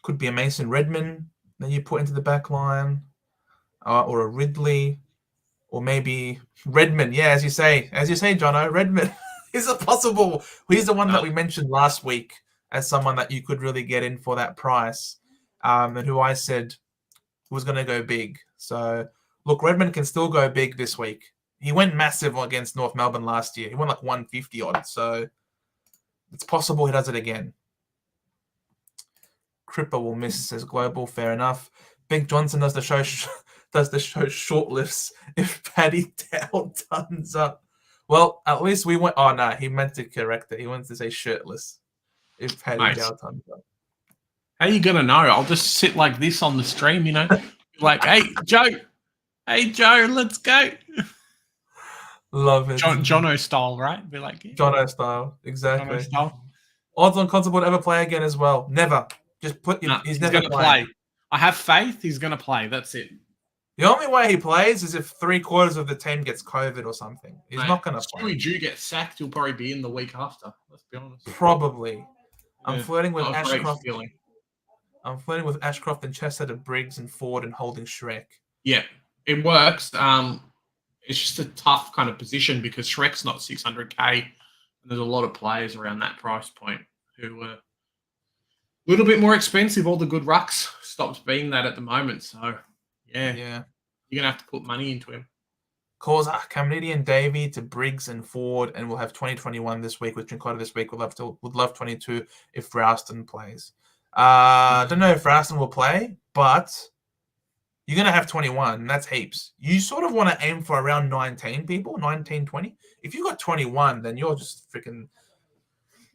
Could be a Mason Redman that you put into the back line, or a Ridley, or maybe Redman. Yeah, as you say, Jono, Redman is a possible. He's the one that we mentioned last week as someone that you could really get in for that price, and who I said was going to go big. So, look, Redman can still go big this week. He went massive against North Melbourne last year. He went like 150 odd. So it's possible he does it again. Cripper will miss, says Global. Fair enough. Big Johnson does the show short lifts if Paddy Dow turns up. Well, at least we went. Oh no, he meant to correct it. He wanted to say shirtless if Paddy Dow turns up. How are you gonna know? I'll just sit like this on the stream, you know, like, hey Joe, let's go. Love it. Jono style, right? Be like, yeah. Jono style, exactly. Jono style. Odds on Constable to ever play again as well. Never. Just put. He's never going to play. I have faith. He's going to play. That's it. The only way he plays is if 3/4 of the team gets COVID or something. He's not going to play. If Drew gets sacked, he'll probably be in the week after. Let's be honest. Probably. Yeah. I'm flirting with Ashcroft. Feeling. I'm flirting with Ashcroft and Chester to Briggs and Ford and holding Shrek. Yeah, it works. It's just a tough kind of position because Shrek's not 600k, and there's a lot of players around that price point who are a little bit more expensive. All the good rucks stopped being that at the moment. So, yeah. You're going to have to put money into him. Calls Cameron Davey to Briggs and Ford, and we'll have 2021 this week with Trincota this week. Would love 22 if Rouston plays. I don't know if Rouston will play, but you're going to have 21. And that's heaps. You sort of want to aim for around 19 people, 19, 20. If you got 21, then you're just freaking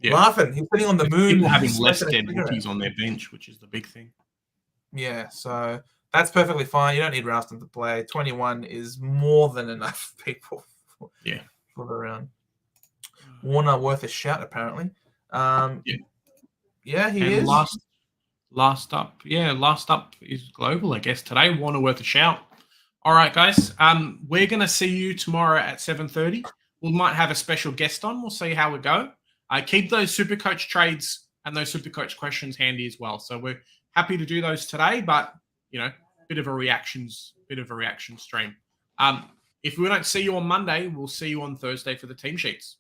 laughing. He's sitting on the moon. People having less dead rookies on their bench, which is the big thing. Yeah, so that's perfectly fine. You don't need Rouston to play. 21 is more than enough people for the round. Warner worth a shout, apparently. Yeah, he is. Last up is Global, I guess. Today, Warner worth a shout. All right, guys. We're going to see you tomorrow at 7:30. We might have a special guest on. We'll see how we go. Keep those SuperCoach trades and those SuperCoach questions handy as well. So we're happy to do those today, but, you know, bit of a reaction stream. If we don't see you on Monday, we'll see you on Thursday for the team sheets.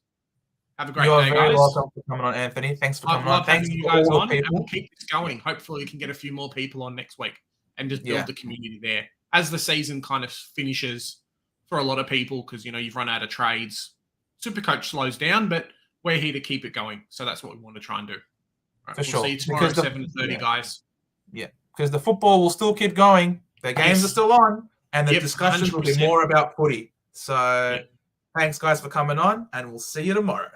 Have a great You are day, very guys. welcome for coming on, Anthony. Thanks for coming I on. love Thanks having you to guys all on, the and we'll people. keep this going. Hopefully, we can get a few more people on next week and just build Yeah. the community there as the season kind of finishes for a lot of people because, you know, you've run out of trades. Supercoach slows down, but we're here to keep it going. So that's what we want to try and do. Right, For we'll sure. see you tomorrow at Because 7:30, guys. Yeah, because the football will still keep going. The games Yes. are still on, and the Yep, discussions will be 100%. more about footy. So Yep. thanks, guys, for coming on, and we'll see you tomorrow.